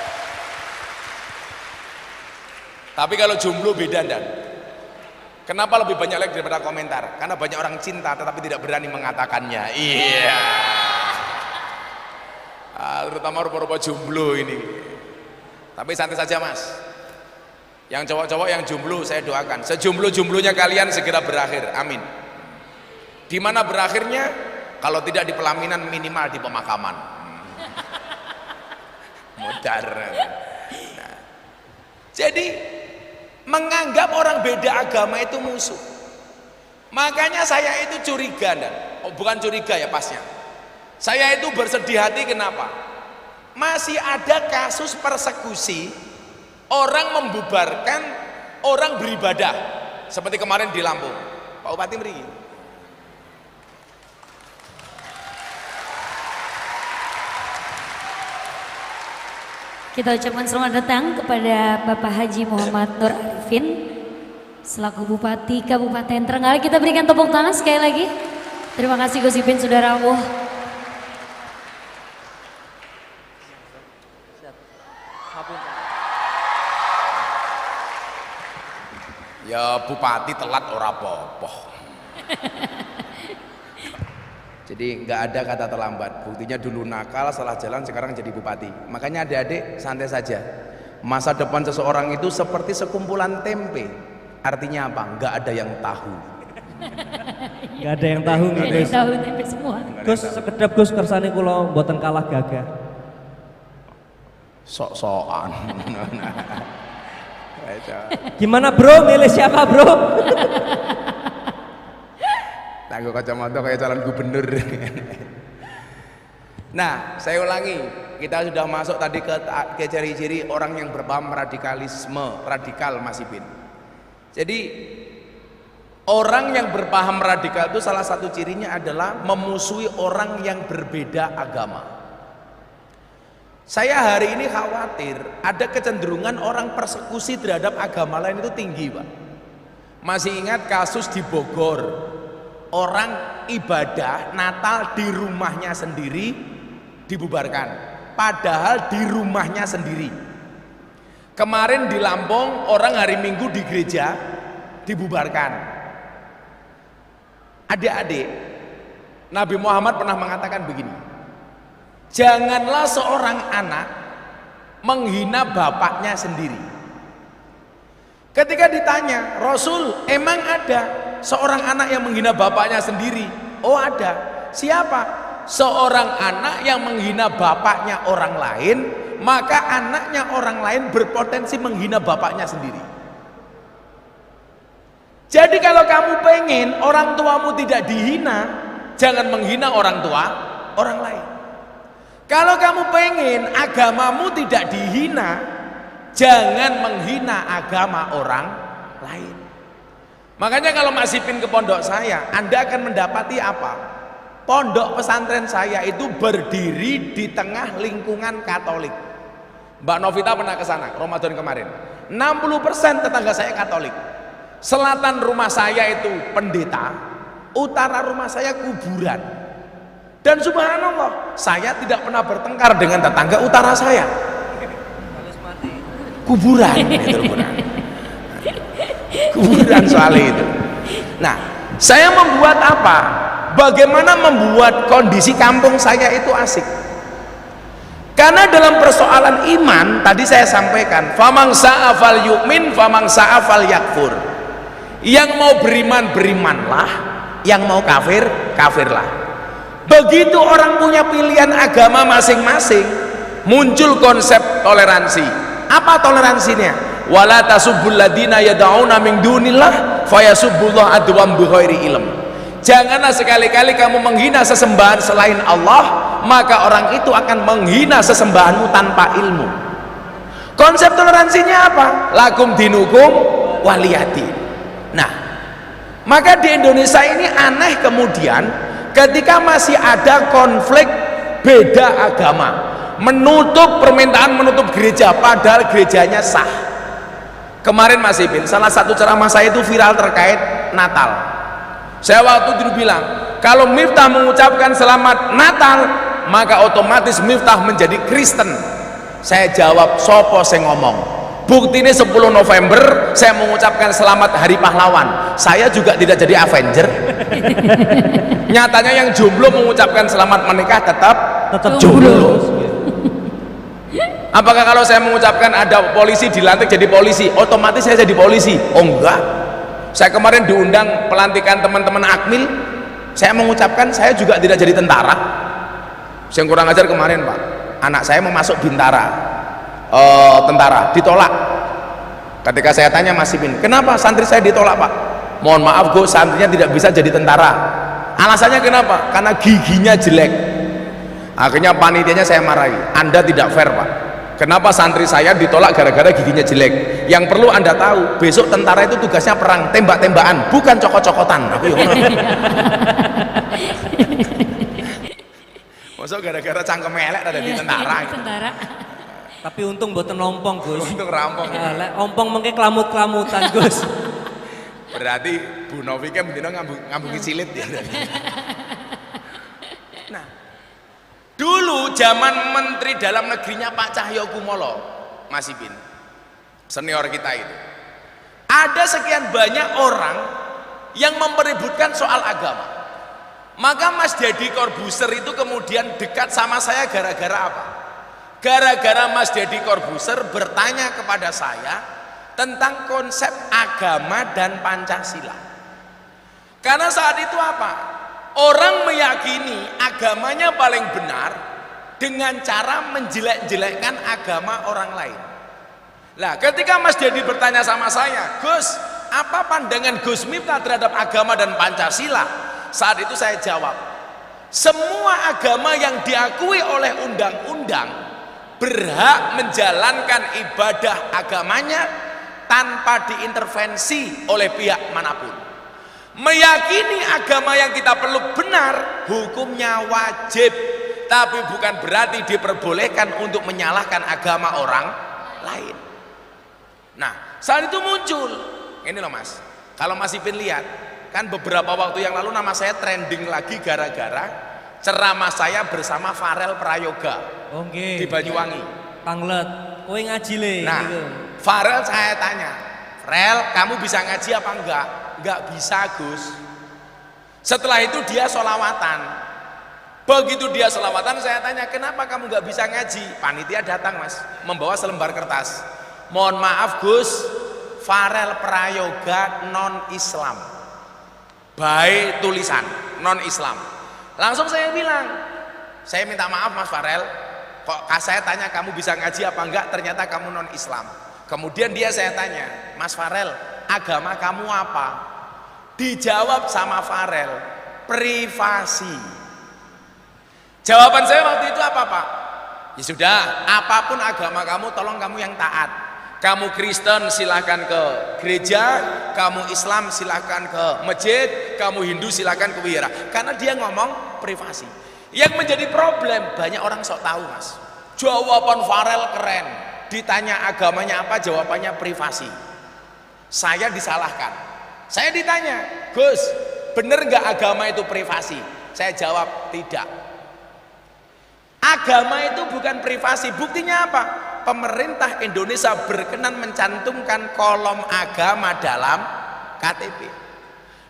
Tapi kalau jomblo beda dan. Kenapa lebih banyak like daripada komentar? Karena banyak orang cinta tetapi tidak berani mengatakannya. Iya. Terutama rupa-rupa jomblo ini. Tapi santai saja mas. Yang cowok-cowok yang jomblo saya doakan, sejomblo-jomblonya kalian segera berakhir, amin. Di mana berakhirnya? Kalau tidak di pelaminan minimal di pemakaman. Modern. Nah, jadi menganggap orang beda agama itu musuh. Makanya saya itu curiga, bukan curiga ya pasnya. Saya itu bersedih hati, kenapa? Masih ada kasus persekusi, orang membubarkan orang beribadah, seperti kemarin di Lampung. Pak Bupati mriki. Kita ucapkan selamat datang kepada Bapak Haji Muhammad Nur Arifin selaku Bupati Kabupaten Trenggalek. Kita berikan tepuk tangan sekali lagi. Terima kasih Gus Ipin, saudara rawuh. Ya bupati telat ora apa-apa. Jadi nggak ada kata terlambat. Buktinya dulu nakal, salah jalan, sekarang jadi bupati. Makanya adik-adik santai saja. Masa depan seseorang itu seperti sekumpulan tempe. Artinya apa? Nggak ada yang tahu. Nggak ada yang tahu Nggak ada yang tahu tempe semua. Gus, sekedap Gus kersane kula mboten kalah gagah. Sok-sokan. Gimana bro, milih siapa bro? Tangguh kacamata kayak calon gubernur. Nah, saya ulangi, kita sudah masuk tadi ke ciri-ciri orang yang berpaham radikalisme, radikal Mas Ipin. Jadi orang yang berpaham radikal itu salah satu cirinya adalah memusuhi orang yang berbeda agama. Saya hari ini khawatir ada kecenderungan orang persekusi terhadap agama lain itu tinggi, Pak. Masih ingat kasus di Bogor, orang ibadah Natal di rumahnya sendiri dibubarkan, padahal di rumahnya sendiri. Kemarin di Lampung orang hari Minggu di gereja dibubarkan. Adik-adik, Nabi Muhammad pernah mengatakan begini, janganlah seorang anak menghina bapaknya sendiri. Ketika ditanya, Rasul, emang ada seorang anak yang menghina bapaknya sendiri? Oh ada. Siapa? Seorang anak yang menghina bapaknya orang lain, maka anaknya orang lain berpotensi menghina bapaknya sendiri. Jadi kalau kamu pengen orang tuamu tidak dihina, jangan menghina orang tua orang lain. Kalau kamu pengen agamamu tidak dihina, jangan menghina agama orang lain. Makanya kalau Mas Ipin ke pondok saya, Anda akan mendapati apa? Pondok pesantren saya itu berdiri di tengah lingkungan Katolik. Mbak Novita pernah ke sana Ramadan kemarin. 60% tetangga saya Katolik. Selatan rumah saya itu pendeta, utara rumah saya kuburan. Dan subhanallah, saya tidak pernah bertengkar dengan tetangga utara saya. Kuburan, kuburan soal itu. Nah, saya membuat apa? Bagaimana membuat kondisi kampung saya itu asik? Karena dalam persoalan iman tadi saya sampaikan, famang sa'afal yu'min, famang sa'afal yakfur. Yang mau beriman berimanlah, yang mau kafir kafirlah. Begitu orang punya pilihan agama masing-masing, muncul konsep toleransi. Apa toleransinya? Wala tasubbul ladina yad'una min dunillah fayasubbullah adwam bighairi ilm. Janganlah sekali-kali kamu menghina sesembahan selain Allah, maka orang itu akan menghina sesembahanmu tanpa ilmu. Konsep toleransinya apa? Lakum dinukum waliyadin. Nah, maka di Indonesia ini aneh kemudian ketika masih ada konflik beda agama, permintaan menutup gereja padahal gerejanya sah. Kemarin Mas Ipin, salah satu ceramah saya itu viral terkait Natal. Saya waktu itu bilang, kalau Miftah mengucapkan selamat Natal, maka otomatis Miftah menjadi Kristen. Saya jawab, sopo saya ngomong. Bukti ini 10 November saya mengucapkan selamat Hari Pahlawan. Saya juga tidak jadi Avenger. Nyatanya yang jomblo mengucapkan selamat menikah tetap jomblo. Apakah kalau saya mengucapkan ada polisi dilantik jadi polisi, otomatis saya jadi polisi? Oh enggak. Saya kemarin diundang pelantikan teman-teman Akmil, saya mengucapkan saya juga tidak jadi tentara. Yang kurang ajar kemarin Pak, anak saya mau masuk Bintara, tentara, ditolak. Ketika saya tanya Mas Ipin, kenapa santri saya ditolak Pak? Mohon maaf Gus, santrinya tidak bisa jadi tentara. Alasannya kenapa? Karena giginya jelek. Akhirnya panitianya saya marahi, Anda tidak fair Pak. Kenapa santri saya ditolak gara-gara giginya jelek? Yang perlu Anda tahu, besok tentara itu tugasnya perang, tembak-tembakan, bukan cokot-cokotan. Aku ya masuk gara-gara cangkem elek ada di tentara. Tentara. Tapi untung mboten ompong Gus. Untung rampung. Lek ompong mengke klamut-klamutan Gus. Berarti Bu Novi kan mendino ngambungi silit ya. Nah, dulu zaman Menteri Dalam Negerinya Pak Cahyokumolo, Mas Ipin, senior kita itu, ada sekian banyak orang yang mempeributkan soal agama. Maka Mas Deddy Corbuzier itu kemudian dekat sama saya gara-gara apa? Gara-gara Mas Deddy Corbuzier bertanya kepada saya tentang konsep agama dan Pancasila. Karena saat itu apa? Orang meyakini agamanya paling benar dengan cara menjelek-jelekkan agama orang lain. Lah, ketika Mas Deddy bertanya sama saya, Gus, apa pandangan Gus Miftah terhadap agama dan Pancasila? Saat itu saya jawab, semua agama yang diakui oleh undang-undang berhak menjalankan ibadah agamanya tanpa diintervensi oleh pihak manapun. Meyakini agama yang kita peluk benar, hukumnya wajib, tapi bukan berarti diperbolehkan untuk menyalahkan agama orang lain. Nah, saat itu muncul, ini loh Mas, kalau Mas Ipin lihat, kan beberapa waktu yang lalu nama saya trending lagi gara-gara ceramah saya bersama Farel Prayoga di Banyuwangi. Panglet, kowe ngaji le. Nah, gitu. Farel saya tanya, Farel, kamu bisa ngaji apa enggak? Enggak bisa Gus. Setelah itu dia sholawatan. Begitu dia sholawatan saya tanya, kenapa kamu enggak bisa ngaji? Panitia datang Mas, membawa selembar kertas. Mohon maaf Gus, Farel Prayoga non-Islam. Baik tulisan non-Islam. Langsung saya bilang, saya minta maaf Mas Farel, kok saya tanya kamu bisa ngaji apa enggak, ternyata kamu non-Islam. Kemudian saya tanya, Mas Farel, agama kamu apa? Dijawab sama Farel, privasi. Jawaban saya waktu itu apa Pak? Ya sudah, apapun agama kamu, tolong kamu yang taat. Kamu Kristen silahkan ke gereja, kamu Islam silahkan ke masjid, kamu Hindu silahkan ke wihara. Karena dia ngomong privasi. Yang menjadi problem, banyak orang sok tahu Mas. Jawaban Farel keren, ditanya agamanya apa, jawabannya privasi. Saya disalahkan. Saya ditanya, Gus, bener nggak agama itu privasi? Saya jawab tidak. Agama itu bukan privasi. Buktinya apa? Pemerintah Indonesia berkenan mencantumkan kolom agama dalam KTP.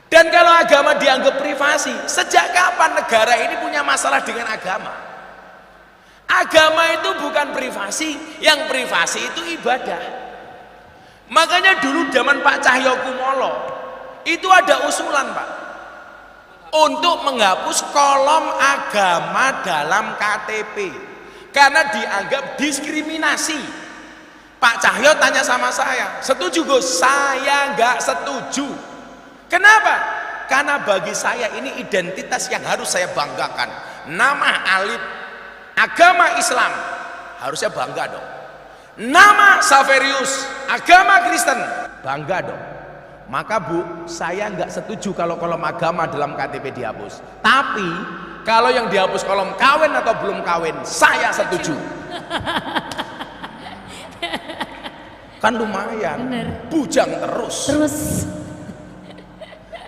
Dan kalau agama dianggap privasi, sejak kapan negara ini punya masalah dengan agama? Agama itu bukan privasi, yang privasi itu ibadah. Makanya dulu zaman Pak Cahyokumolo itu ada usulan Pak untuk menghapus kolom agama dalam KTP. Karena dianggap diskriminasi. Pak Cahyo tanya sama saya, setuju Gus? Saya nggak setuju. Kenapa? Karena bagi saya ini identitas yang harus saya banggakan. Nama alif agama Islam harusnya bangga dong. Nama Saverius agama Kristen bangga dong. Maka Bu, saya nggak setuju kalau kolom agama dalam KTP dihapus. Tapi kalau yang dihapus kolom kawin atau belum kawin, saya setuju. Kan lumayan. Bener. Bujang terus.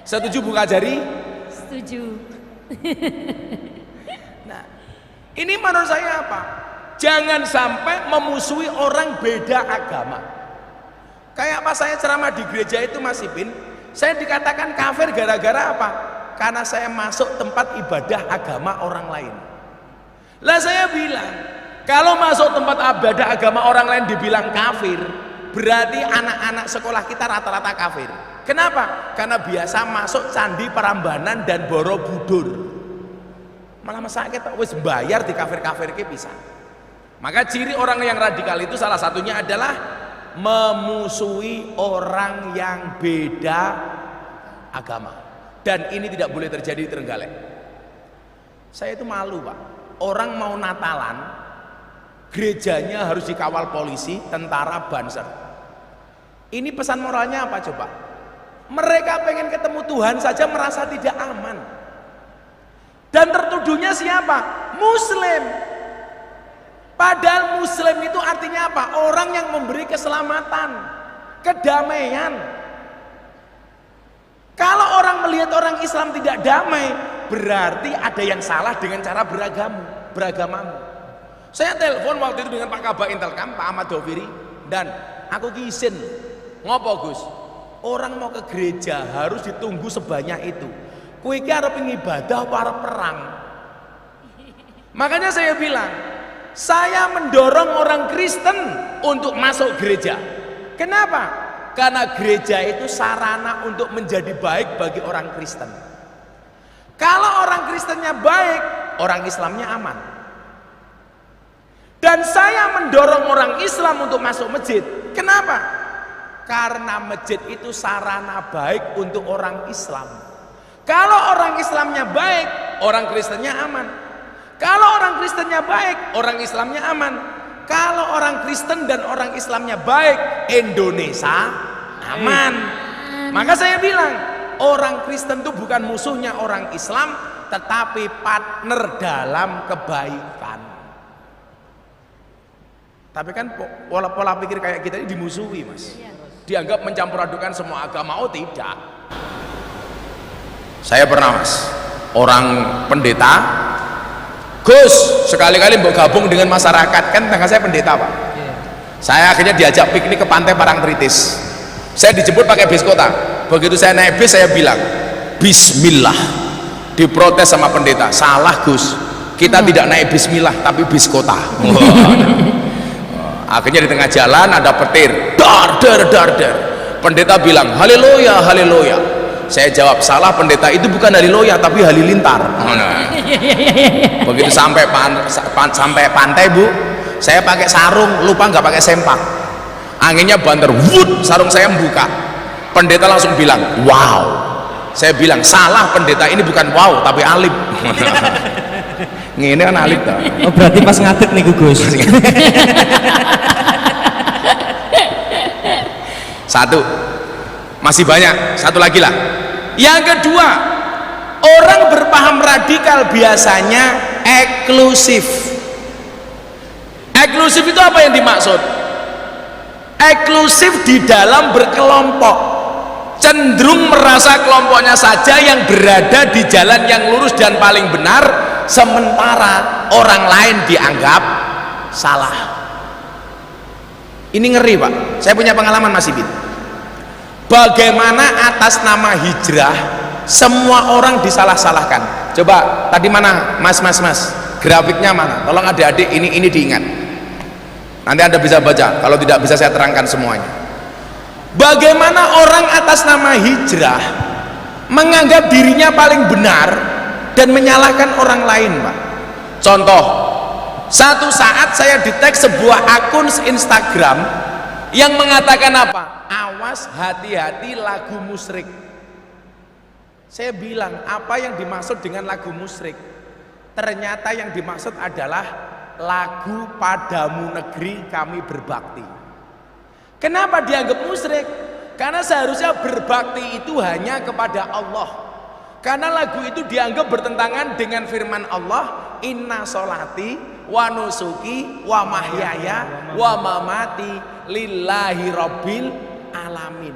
Setuju Bu Kajari? Setuju. Nah, ini menurut saya apa? Jangan sampai memusuhi orang beda agama. Kayak pas saya ceramah di gereja itu Mas Ipin, saya dikatakan kafir gara-gara apa? Karena saya masuk tempat ibadah agama orang lain. Lah saya bilang, kalau masuk tempat ibadah agama orang lain dibilang kafir, berarti anak-anak sekolah kita rata-rata kafir. Kenapa? Karena biasa masuk candi Prambanan dan Borobudur. Malah masa kita wis bayar di kafir-kafir ke bisa. Maka ciri orang yang radikal itu salah satunya adalah memusuhi orang yang beda agama. Dan ini tidak boleh terjadi di Trenggalek. Saya itu malu, Pak. Orang mau Natalan, gerejanya harus dikawal polisi, tentara, banser. Ini pesan moralnya apa coba? Mereka pengen ketemu Tuhan saja merasa tidak aman. Dan tertuduhnya siapa? Muslim. Padahal Muslim itu artinya apa? Orang yang memberi keselamatan, kedamaian. Kalau orang melihat orang Islam tidak damai, berarti ada yang salah dengan cara beragamamu. Saya telepon waktu itu dengan Pak Kabak Intelkam, Pak Ahmad Doviri, dan aku izin, ngopo Gus? Orang mau ke gereja harus ditunggu sebanyak itu. Kowe iki arep ibadah apa arep perang? Makanya saya bilang, saya mendorong orang Kristen untuk masuk gereja. Kenapa? Karena gereja itu sarana untuk menjadi baik bagi orang Kristen. Kalau orang Kristennya baik, orang Islamnya aman. Dan saya mendorong orang Islam untuk masuk masjid. Kenapa? Karena masjid itu sarana baik untuk orang Islam. Kalau orang Islamnya baik, orang Kristennya aman. Kalau orang Kristennya baik, orang Islamnya aman. Kalau orang Kristen dan orang Islamnya baik, Indonesia aman. Maka saya bilang, orang Kristen itu bukan musuhnya orang Islam, tetapi partner dalam kebaikan. Tapi kan pola pikir kayak kita ini dimusuhi, Mas. Dianggap mencampur adukan semua agama. Oh tidak. Saya pernah, Mas, orang pendeta, Gus, sekali-kali mau gabung dengan masyarakat, kan tengah saya pendeta, Pak. Saya akhirnya diajak piknik ke pantai Parangtritis. Saya dijemput pakai bis kota. Begitu saya naik bis, saya bilang Bismillah. Diprotes sama pendeta, salah Gus, kita tidak naik Bismillah tapi bis kota. Akhirnya di tengah jalan ada petir, dar dar dar dar. Pendeta bilang haleluya haleluya. Saya jawab, salah pendeta, itu bukan haleluya tapi halilintar. Begitu sampai pantai, Bu, saya pakai sarung, lupa nggak pakai sempak. Anginnya banter, wut, sarung saya membuka. Pendeta langsung bilang, wow. Saya bilang, salah pendeta, ini bukan wow tapi alif. Ini kan alif toh. Oh, berarti pas ngadeg nih Gus. Satu, masih banyak, satu lagi lah. Yang kedua, orang berpaham radikal biasanya eksklusif. Eksklusif itu apa yang dimaksud? Eksklusif di dalam berkelompok, cenderung merasa kelompoknya saja yang berada di jalan yang lurus dan paling benar, sementara orang lain dianggap salah. Ini ngeri, Pak. Saya punya pengalaman, Mas Ibit. Bagaimana atas nama hijrah semua orang disalah-salahkan. Coba tadi mana, Mas, grafiknya mana? Tolong adik-adik ini diingat. Nanti Anda bisa baca, kalau tidak bisa saya terangkan semuanya. Bagaimana orang atas nama hijrah menganggap dirinya paling benar dan menyalahkan orang lain, Pak. Contoh, satu saat saya di-tag sebuah akun Instagram yang mengatakan apa? Awas, hati-hati lagu musyrik. Saya bilang, apa yang dimaksud dengan lagu musyrik? Ternyata yang dimaksud adalah lagu Padamu Negeri Kami Berbakti. Kenapa dianggap musyrik? Karena seharusnya berbakti itu hanya kepada Allah. Karena lagu itu dianggap bertentangan dengan firman Allah, inna sholati wa nusuki wa mahyaya wa mamati lillahi rabbil alamin.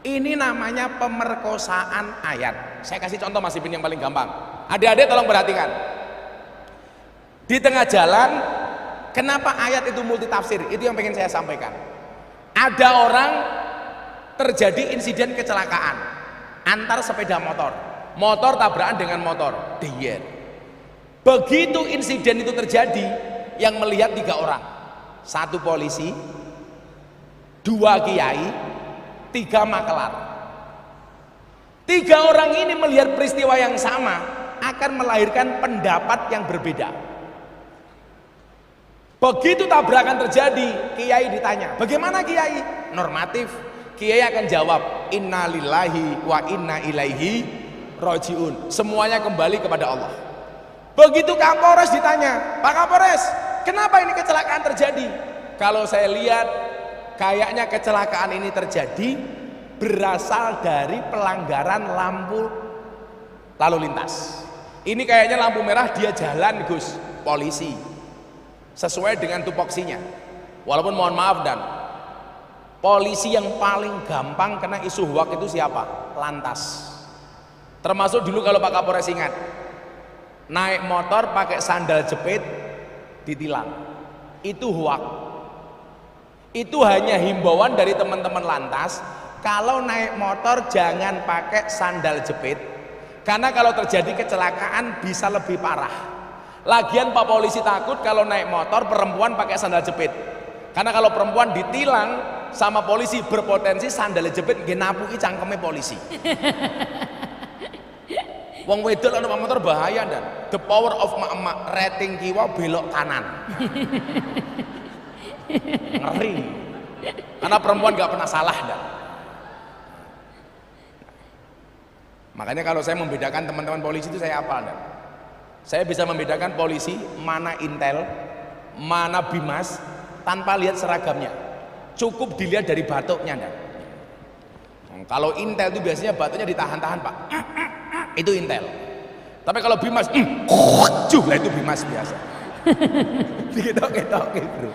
Ini namanya pemerkosaan ayat. Saya kasih contoh Mas Ibin yang paling gampang. Adik-adik tolong perhatikan. Di tengah jalan, kenapa ayat itu multitafsir? Itu yang pengen saya sampaikan. Ada orang terjadi insiden kecelakaan antar sepeda motor. Motor tabrakan dengan motor. Dier. Begitu insiden itu terjadi, yang melihat 3 orang. 1 polisi, 2 2 kiai, 3 makelar. 3 orang ini melihat peristiwa yang sama akan melahirkan pendapat yang berbeda. Begitu tabrakan terjadi, kiai ditanya, bagaimana kiai? Normatif, kiai akan jawab, inna lillahi wa inna ilaihi rojiun. Semuanya kembali kepada Allah. Begitu Kapolres ditanya, Pak Kapolres, kenapa ini kecelakaan terjadi? Kalau saya lihat, kayaknya kecelakaan ini terjadi berasal dari pelanggaran lampu lalu lintas. Ini kayaknya lampu merah, dia jalan Gus, polisi, sesuai dengan tupoksinya. Walaupun mohon maaf dan polisi yang paling gampang kena isu hoak itu siapa? Lantas. Termasuk dulu kalau Pak Kapolres ingat, naik motor pakai sandal jepit ditilang, itu hoak. Itu hanya himbauan dari teman-teman lantas, kalau naik motor jangan pakai sandal jepit, karena kalau terjadi kecelakaan bisa lebih parah. Lagian Pak Polisi takut kalau naik motor perempuan pakai sandal jepit, karena kalau perempuan ditilang sama polisi berpotensi sandal jepit ngenapui cangkeme polisi. Wong wedok lan numpak motor bahaya dan the power of mak-mak, rating kiwa belok kanan. Ngeri. Karena perempuan gak pernah salah dan. Makanya kalau saya membedakan teman-teman polisi itu saya apa dan? Saya bisa membedakan polisi mana intel, mana bimas tanpa lihat seragamnya. Cukup dilihat dari batuknya dan. Kalau intel itu biasanya batuknya ditahan-tahan Pak. Itu intel. Tapi kalau bimas, lah itu bimas biasa. Diketok-ketok bro.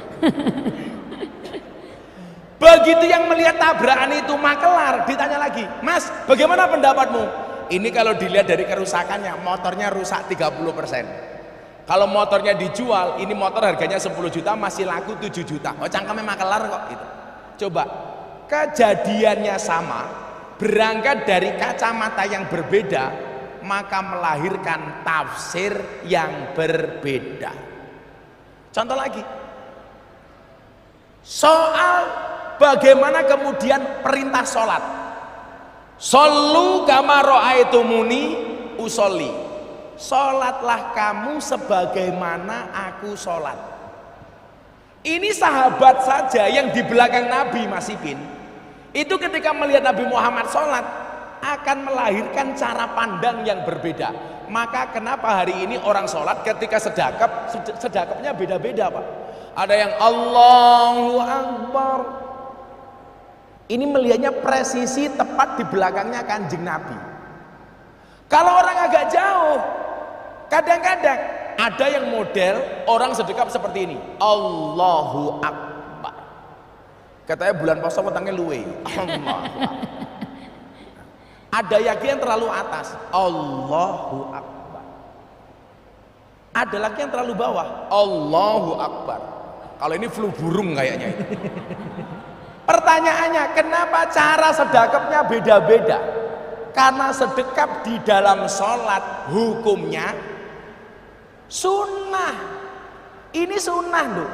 Begitu yang melihat tabrakan itu makelar ditanya lagi, Mas, bagaimana pendapatmu? Ini kalau dilihat dari kerusakannya, motornya rusak 30%. Kalau motornya dijual, ini motor harganya 10 juta masih laku 7 juta. Oh cangkemnya makelar kok itu. Coba, kejadiannya sama, berangkat dari kacamata yang berbeda, maka melahirkan tafsir yang berbeda. Contoh lagi, soal bagaimana kemudian perintah sholat, shollu kama ra'aitumuni usolli, sholatlah kamu sebagaimana aku sholat. Ini sahabat saja yang di belakang Nabi Mas Ipin, itu ketika melihat Nabi Muhammad sholat akan melahirkan cara pandang yang berbeda. Maka kenapa hari ini orang sholat ketika sedekapnya beda-beda Pak. Ada yang Allahu Akbar, ini melihatnya presisi tepat di belakangnya Kanjeng Nabi. Kalau orang agak jauh, kadang-kadang ada yang model orang sedekap seperti ini, Allahu Akbar, katanya bulan puasa wetenge luwe, Allahu Akbar. Ada yang terlalu atas, Allahu Akbar. Ada lagi yang terlalu bawah, Allahu Akbar. Kalau ini flu burung kayaknya itu. Pertanyaannya, kenapa cara sedekapnya beda-beda? Karena sedekap di dalam sholat hukumnya sunnah. Ini sunnah loh.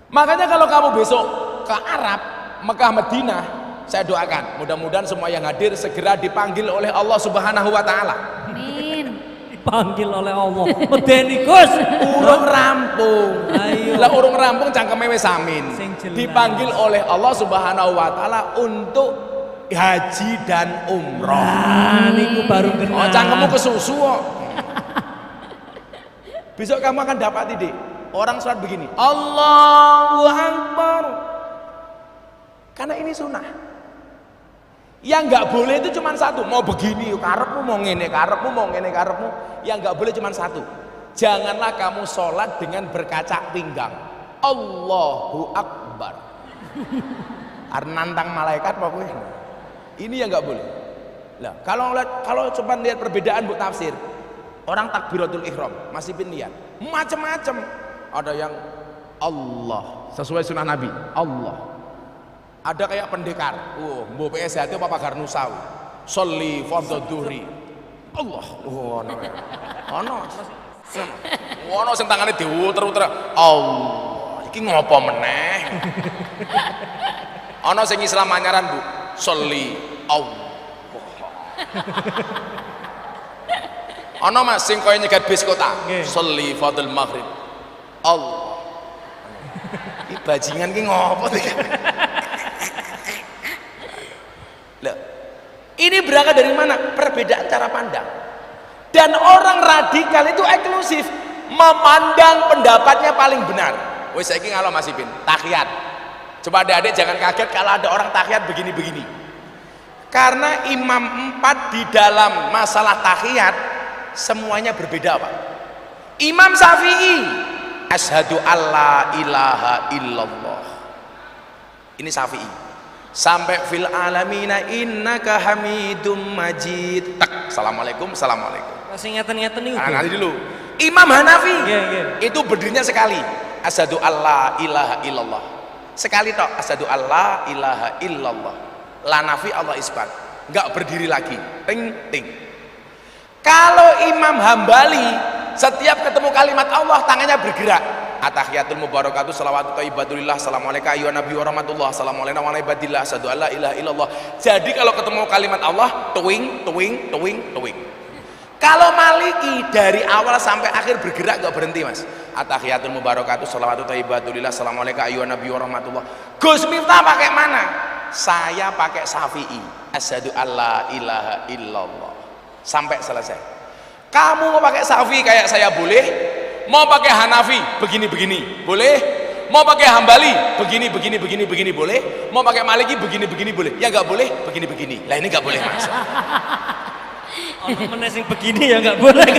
Makanya kalau kamu besok ke Arab, Mekah, Madinah, saya doakan mudah-mudahan semua yang hadir segera dipanggil oleh Allah Subhanahu wa taala. Amin. Dipanggil oleh Allah. Medeni Gus. Urung rampung. Ayo. Lah urung rampung cangkeme wis amin. Sing jelas. Dipanggil oleh Allah Subhanahu wa taala untuk haji dan umroh. Ah, niku baru kenal. Oh, cangkemmu kesusu kok. Besok kamu akan dapat ide. Orang sholat begini, Allahu Akbar. Karena ini sunnah. Yang nggak boleh itu cuma satu, mau begini, karepmu mau ngene, karepmu mau ngene, karepmu. Yang nggak boleh cuma satu. Janganlah kamu sholat dengan berkaca pinggang. Allahu Akbar. Nantang malaikat pokoknya. Ini yang nggak boleh. Lah, kalau coba lihat perbedaan bu tafsir, orang takbiratul ihram masih pin lihat macam-macam. Ada yang Allah sesuai sunnah Nabi, Allah. Ada kayak pendekar, mbok PSHT apa pagar nusau, sholli fardhu dhuhri, Allah, ono sing tangane diuter-uter, Allah, Ki ngopo meneh? Ana sing Islam anyaran, Bu. Sholli Allah. Ana Mas sing kaya nyegat bis kota. Sholli fadl maghrib. Allah. Iki bajingan ki ngopo iki? Loh, ini berangkat dari mana? Perbedaan cara pandang. Dan orang radikal itu eksklusif, memandang pendapatnya paling benar. Wes saiki ngalor Mas Ipin, tahiyat. Coba adik-adik jangan kaget kalau ada orang tahiyat begini-begini. Karena imam 4 di dalam masalah tahiyat semuanya berbeda, Pak. Imam Syafi'i, asyhadu alla ilaha illallah. Ini Syafi'i. Sampai fil alamina innaka hamidum majid. Tak, assalamualaikum, assalamualaikum. Masih ngeten-ngeten niku. Nah, nanti dulu. Imam Hanafi Iya. itu berdirinya sekali. Asyhadu alla ilaha illallah. Sekali tok, asyhadu alla ilaha illallah. La nafi Allah isbat. Enggak berdiri lagi. Ting ting. Kalau Imam Hambali setiap ketemu kalimat Allah tangannya bergerak. Atahiyatul mubarakatuh salawatu thayyibatulillah assalamualaikum ayyuhan nabi wa rahmatullah assalamualaikum wa ibadillah asyhadu alla ilaha illallah. Jadi kalau ketemu kalimat Allah tuing tuing tuing tuing. Kalau Maliki dari awal sampai akhir bergerak gak berhenti, Mas. Atahiyatul mubarakatuh salawatu thayyibatulillah assalamualaikum ayyuhan nabi wa rahmatullah. Gus Miftah pakai mana? Saya pakai Syafi'i. Asyhadu alla ilaha illallah. Sampai selesai. Kamu mau pakai Syafi'i kayak saya boleh? Mau pakai Hanafi begini-begini boleh, mau pakai Hambali begini boleh, mau pakai Maliki begini boleh, ya nggak boleh begini-begini. Lah ini nggak boleh, Mas. Ono meneh sing begini ya nggak boleh.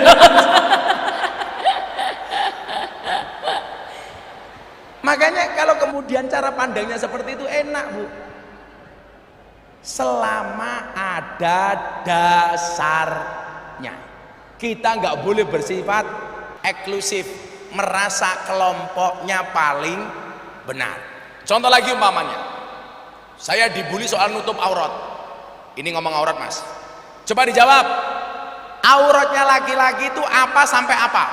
Makanya kalau kemudian cara pandangnya seperti itu enak, Bu. Selama ada dasarnya, kita nggak boleh bersifat eksklusif, merasa kelompoknya paling benar. Contoh lagi umpamanya, saya dibully soal nutup aurat. Ini ngomong aurat, Mas. Coba dijawab. Auratnya laki-laki itu apa sampai apa?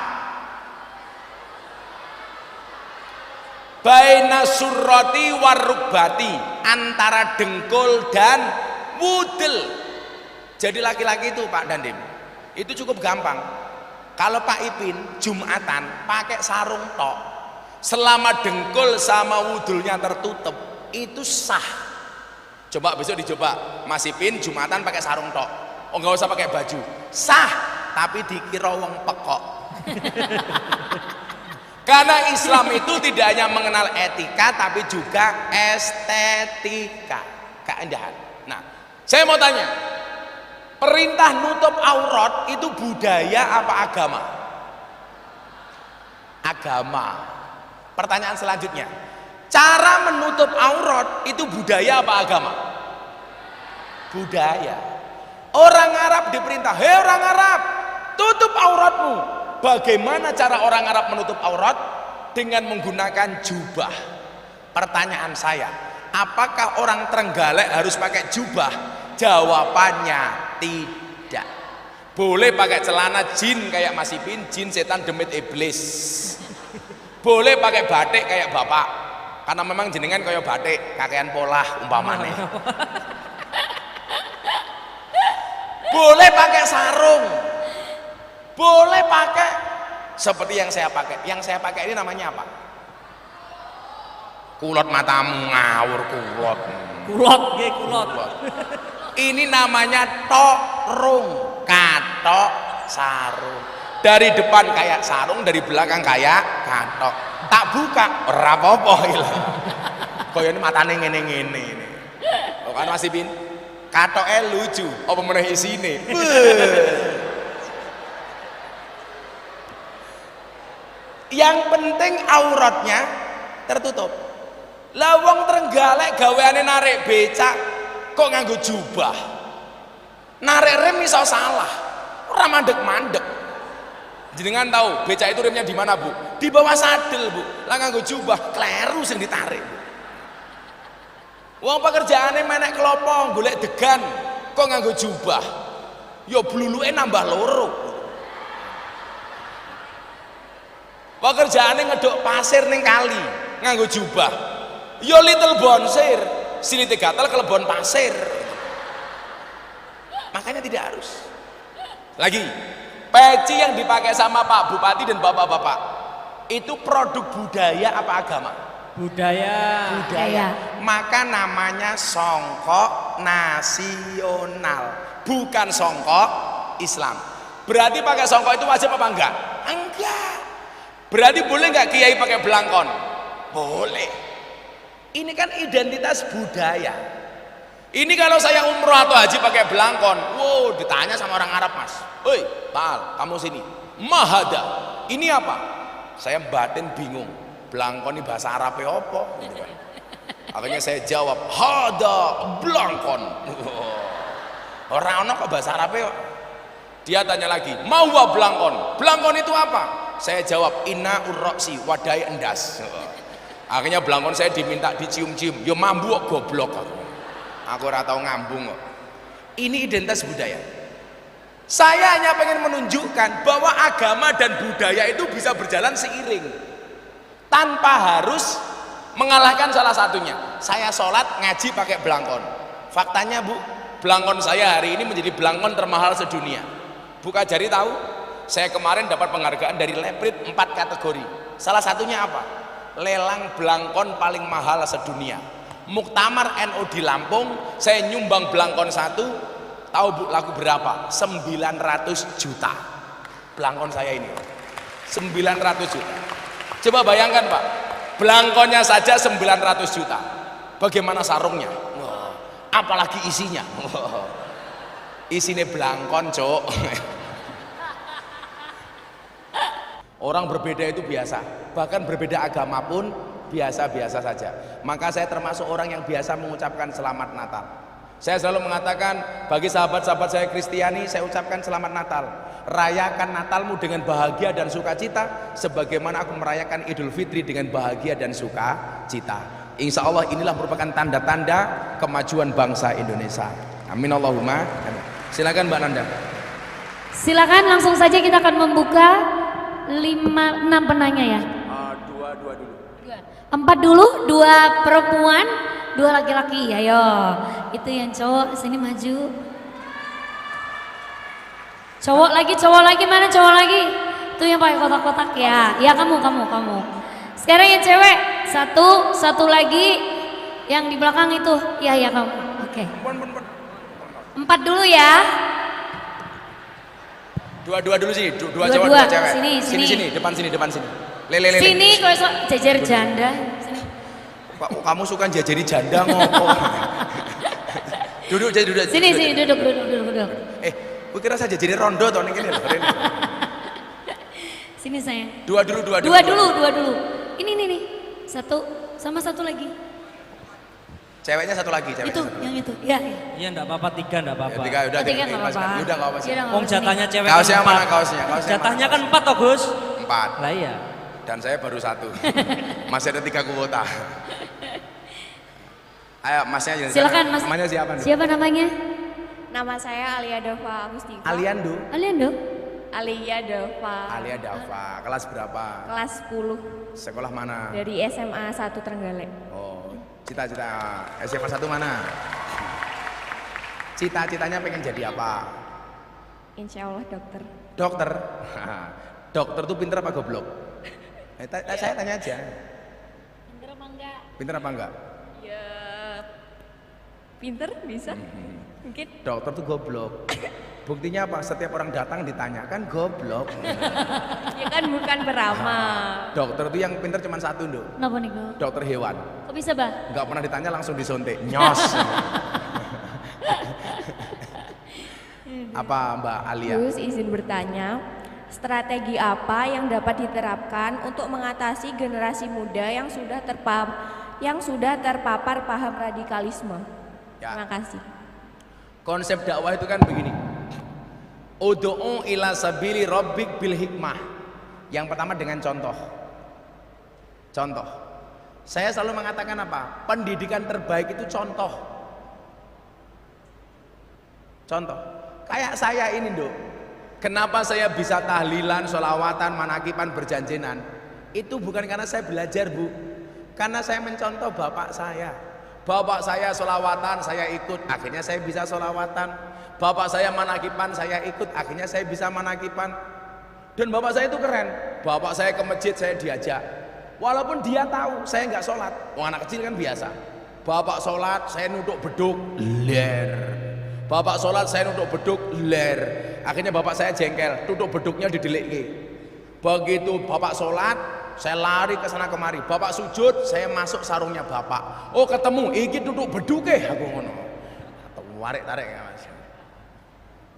Baina surrati warukbati, antara dengkul dan wudel. Jadi laki-laki itu Pak Dandim, itu cukup gampang. Kalau Pak Ipin Jumatan pakai sarung tok, selama dengkul sama wudulnya tertutup, itu sah. Coba besok dicoba, Mas Ipin Jumatan pakai sarung tok, oh nggak usah pakai baju, sah. Tapi dikira wong pekok. Karena Islam itu tidak hanya mengenal etika, tapi juga estetika, keindahan. Nah, saya mau tanya. Perintah nutup aurat itu budaya apa agama? Agama. Pertanyaan selanjutnya, cara menutup aurat itu budaya apa agama? Budaya. Orang Arab diperintah, hei orang Arab, tutup auratmu. Bagaimana cara orang Arab menutup aurat? Dengan menggunakan jubah. Pertanyaan saya, apakah orang Trenggalek harus pakai jubah? Jawabannya tidak. Boleh pakai celana jin kayak Mas Ipin, jin setan demit iblis. Boleh pakai batik kayak bapak, karena memang jenengan kayak batik, kakean polah umpamane. Boleh pakai sarung, boleh pakai seperti yang saya pakai. Yang saya pakai ini namanya apa? Kulot matamu ngawur kulot. Kulot nggih kulot. Ini namanya torung, katok sarung. Dari depan kayak sarung, dari belakang kayak katok. Tak buka, ora apa-apa iki lho. Koyone matane ngene-ngene ini. Kok kan Mas Ipin? Katoke lucu, apa meneh isine? Yang penting auratnya tertutup. Lah wong Trenggalek gaweane narik becak kok nganggo jubah, narik rem iso salah, ora mandek-mandek. Jenengan tahu becak itu remnya di mana, Bu? Di bawah sadel, Bu. Lah nganggo jubah, kleru sing ditarik. Wong pekerjaane menek klopo, golek degan, kok nganggo jubah. Ya bluluke nambah loro. Pekerjaane ngeduk pasir ning kali, nganggo jubah. Yo little bonsir, silite gatal kelebon pasir. Makanya tidak harus. Lagi, peci yang dipakai sama Pak Bupati dan Bapak-bapak itu produk budaya apa agama? Budaya. Maka namanya songkok nasional, bukan songkok Islam. Berarti pakai songkok itu wajib apa enggak? Enggak. Berarti boleh enggak kiai pakai belangkon? Boleh. Ini kan identitas budaya. Ini kalau saya umroh atau haji pakai belangkon, wow, ditanya sama orang Arab, Mas. Oi, Tal, kamu sini. Mahada. Ini apa? Saya batin bingung. Belangkon ini bahasa Arab apa? Gitu kan. Akhirnya saya jawab, hada belangkon. Orang kok bahasa Arab ya? Dia tanya lagi, mau belangkon? Belangkon itu apa? Saya jawab, inna urroksi wadai endas. Akhirnya belangkon saya diminta dicium-cium. Yo mambu kok goblok. Aku ora tau ngambung kok. Ini identitas budaya. Saya hanya pengen menunjukkan bahwa agama dan budaya itu bisa berjalan seiring tanpa harus mengalahkan salah satunya. Saya sholat ngaji pakai belangkon. Faktanya Bu, belangkon saya hari ini menjadi belangkon termahal sedunia. Buka jari tahu? Saya kemarin dapat penghargaan dari Leprit 4 kategori. Salah satunya apa? Lelang belangkon paling mahal sedunia. Muktamar NU di Lampung, saya nyumbang belangkon 1. Tahu Bu laku berapa? 900 juta. Belangkon saya ini 900 juta. Coba bayangkan Pak, belangkonnya saja 900 juta. Bagaimana sarungnya? Apalagi isinya. Isinya belangkon, Cok. Orang berbeda itu biasa. Bahkan berbeda agama pun biasa-biasa saja. Maka saya termasuk orang yang biasa mengucapkan selamat Natal. Saya selalu mengatakan bagi sahabat-sahabat saya Kristiani, saya ucapkan selamat Natal. Rayakan Natalmu dengan bahagia dan sukacita, sebagaimana aku merayakan Idul Fitri dengan bahagia dan sukacita. Insya Allah inilah merupakan tanda-tanda kemajuan bangsa Indonesia. Amin Allahumma. Silakan Mbak Nanda. Silakan langsung saja kita akan membuka 6 penanya ya. Dua dulu. 4 dulu, 2 perempuan, 2 laki-laki. Ayo, itu yang cowok sini maju. Cowok lagi mana cowok lagi? Itu yang pakai kotak-kotak ya. Ya kamu. Sekarang yang cewek, satu lagi yang di belakang itu. Ya kamu. Oke. 4 dulu ya. Dua dulu sih, dua cowok, 2 cewek. Sini, depan sini. Lele. Sini kok iso jajar janda. Sini. Pak, kamu suka jajari janda ngopo? Duduk. Sini, duduk. Gue kira saya jadi rondo toh ini. Sini sayang. Dua dulu. Ini nih. 1 sama 1 lagi. Ceweknya 1 lagi, Itu, yang itu. Ya. Iya enggak apa-apa, 3 enggak apa-apa. 3 udah. Tiga nggak apa-apa. Udah enggak apa sih. Yaudah, nggak Wong apa-apa, jatahnya cewek. Kaosnya kan mana 4. kaosnya? Jatahnya kan 4 toh, Gus. 4. Lah iya. Dan saya baru 1. Masih ada 3 kuota. Ayo masnya aja. Silakan Mas. Namanya siapa? Siapa namanya? Nama saya Alia Dava Agustifa. Aliando. Alia Dava. Alia Dava. Kelas berapa? Kelas 10 Sekolah mana? dari SMA 1 Trenggalek. Oh, cita-cita SMA 1 mana? Cita-citanya pengen jadi apa? Insya Allah dokter. Dokter. Dokter tuh pinter apa goblok? Saya tanya aja. Pinter apa enggak? Ya, pinter bisa. Mungkin. Dokter tuh goblok. Buktinya apa? Setiap orang datang ditanyakan goblok. Ya kan bukan beramal. Dokter tuh yang pinter cuma 1 Nduk. Kenapa nih Go? Dokter hewan. Kok bisa Bah? Enggak pernah ditanya langsung disontek. Nyos. Apa Mbak Alia? Terus izin bertanya, strategi apa yang dapat diterapkan untuk mengatasi generasi muda yang sudah terpapar paham radikalisme? Ya. Terima kasih. Konsep dakwah itu kan begini. Ud'u ila sabili rabbik bil hikmah. Yang pertama dengan contoh. Contoh. Saya selalu mengatakan apa? Pendidikan terbaik itu contoh. Contoh. Kayak saya ini, Nduk. Kenapa saya bisa tahlilan, sholawatan, manakipan, berjanjinan? Itu bukan karena saya belajar, Bu. Karena saya mencontoh bapak saya. Bapak saya sholawatan, saya ikut, akhirnya saya bisa sholawatan. Bapak saya manakipan, saya ikut, akhirnya saya bisa manakipan. Dan bapak saya itu keren. Bapak saya ke masjid, saya diajak. Walaupun dia tahu saya nggak sholat. Wong anak kecil kan biasa. Bapak sholat, saya nuduk beduk, ler. Bapak sholat, saya nuduk beduk, ler. Akhirnya bapak saya jengkel, duduk beduknya didelik. Begitu bapak sholat, saya lari ke sana kemari. Bapak sujud, saya masuk sarungnya bapak. Oh ketemu, iki duduk beduk aku ngono. Atau warik tarik ya mas.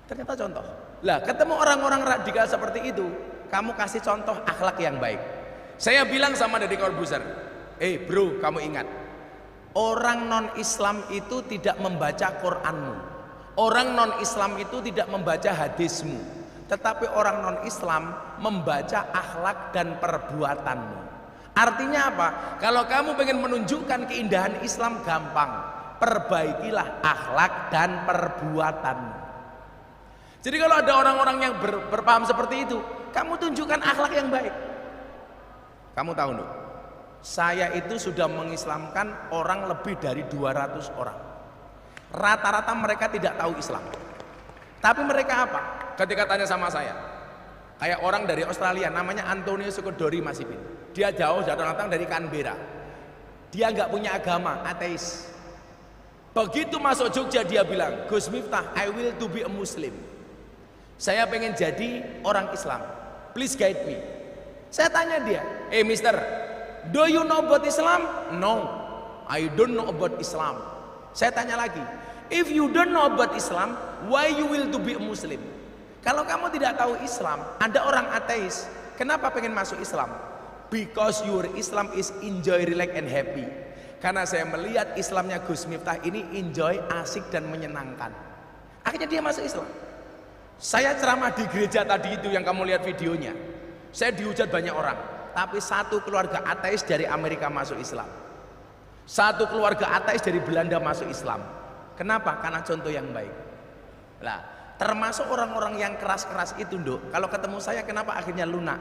Ternyata contoh. Lah ketemu orang-orang radikal seperti itu, kamu kasih contoh akhlak yang baik. Saya bilang sama Deddy Corbuzier, bro, kamu ingat, orang non-Islam itu tidak membaca Quranmu. Orang non-Islam itu tidak membaca hadismu. Tetapi orang non-Islam membaca akhlak dan perbuatanmu. Artinya apa? Kalau kamu pengen menunjukkan keindahan Islam, gampang. Perbaikilah akhlak dan perbuatanmu. Jadi kalau ada orang-orang yang berpaham seperti itu, kamu tunjukkan akhlak yang baik. Kamu tahu loh, saya itu sudah mengislamkan orang lebih dari 200 orang. Rata-rata mereka tidak tahu Islam. Tapi mereka apa? Ketika tanya sama saya, kayak orang dari Australia namanya Antonio Sukodori Masipin. Dia jauh datang dari Canberra. Dia nggak punya agama, ateis. Begitu masuk Jogja dia bilang, Gus Miftah, I will to be a Muslim. Saya pengen jadi orang Islam. Please guide me. Saya tanya dia, mister, do you know about Islam? No, I don't know about Islam. Saya tanya lagi, if you don't know about Islam, why you will to be a Muslim? Kalau kamu tidak tahu Islam, ada orang ateis, kenapa pengen masuk Islam? Because your Islam is enjoy, relax and happy. Karena saya melihat Islamnya Gus Miftah ini enjoy, asik dan menyenangkan. Akhirnya dia masuk Islam. Saya ceramah di gereja tadi itu yang kamu lihat videonya. Saya dihujat banyak orang, tapi satu keluarga ateis dari Amerika masuk Islam. Satu keluarga ateis dari Belanda masuk Islam. Kenapa? Karena contoh yang baik. Lah, termasuk orang-orang yang keras-keras itu, Nduk. Kalau ketemu saya kenapa akhirnya lunak?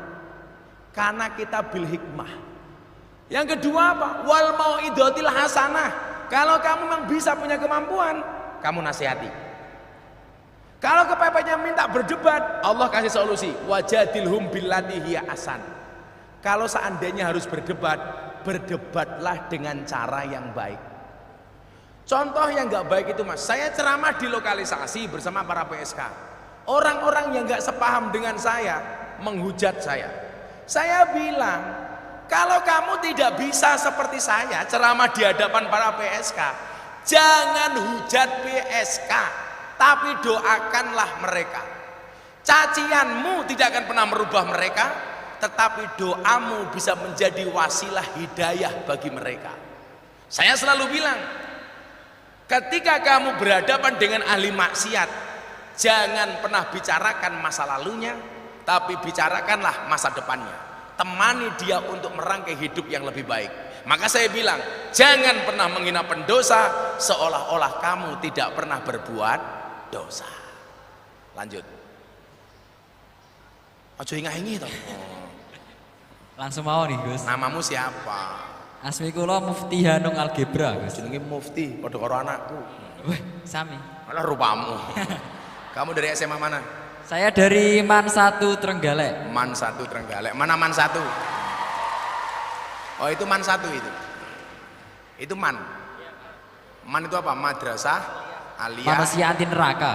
Karena kita bil hikmah. Yang kedua apa? Wal mau'idotil hasanah. Kalau kamu memang bisa punya kemampuan, kamu nasihati. Kalau kepepetnya minta berdebat, Allah kasih solusi. Wajadilhum billati hiya asan. Kalau seandainya harus berdebat, berdebatlah dengan cara yang baik. Contoh yang nggak baik itu mas, saya ceramah di lokalisasi bersama para PSK. Orang-orang yang nggak sepaham dengan saya menghujat saya. Saya bilang, kalau kamu tidak bisa seperti saya ceramah di hadapan para PSK, jangan hujat PSK. Tapi doakanlah mereka. Cacianmu tidak akan pernah merubah mereka, tetapi doamu bisa menjadi wasilah hidayah bagi mereka. Saya selalu bilang, ketika kamu berhadapan dengan ahli maksiat, jangan pernah bicarakan masa lalunya, tapi bicarakanlah masa depannya. Temani dia untuk merangkai hidup yang lebih baik. Maka saya bilang, jangan pernah menghina pendosa seolah-olah kamu tidak pernah berbuat dosa. Lanjut. Ojo ingat-ingat toh. Langsung mau nih Gus. Namamu siapa? Asmi kula Mufti Hanung Algebra Gus. Jenenge Mufti, padha karo anakku. Wah, sami. Malah rupamu. Kamu dari SMA mana? Saya dari MAN 1 Trenggalek. MAN 1 Trenggalek. Mana MAN 1? Oh, itu MAN 1 itu. Itu MAN. MAN itu apa? Madrasah Aliyah. Manusia anti neraka.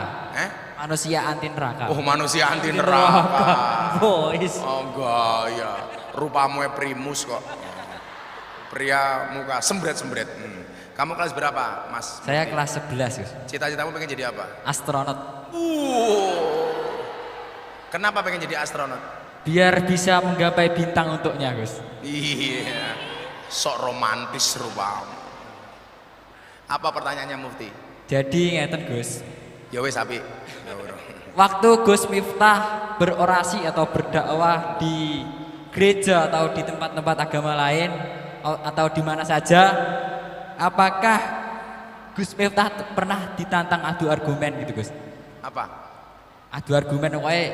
Manusia anti neraka. Oh, manusia anti neraka. Boys. Oh, gaya. Rupamu primus kok. Pria muka sembret-sembret. Kamu kelas berapa, Mas? Saya kelas 11, Gus. Cita-citamu pengen jadi apa? Astronot. Kenapa pengen jadi astronot? Biar bisa menggapai bintang untuknya, Gus. Iya. Sok romantis rupamu. Apa pertanyaannya Mufti? Jadi ngeten, Gus. Ya wes api. Waktu Gus Miftah berorasi atau berdakwah di gereja atau di tempat-tempat agama lain atau di mana saja, apakah Gus Miftah pernah ditantang adu argumen gitu, Gus? Apa? Adu argumen wae.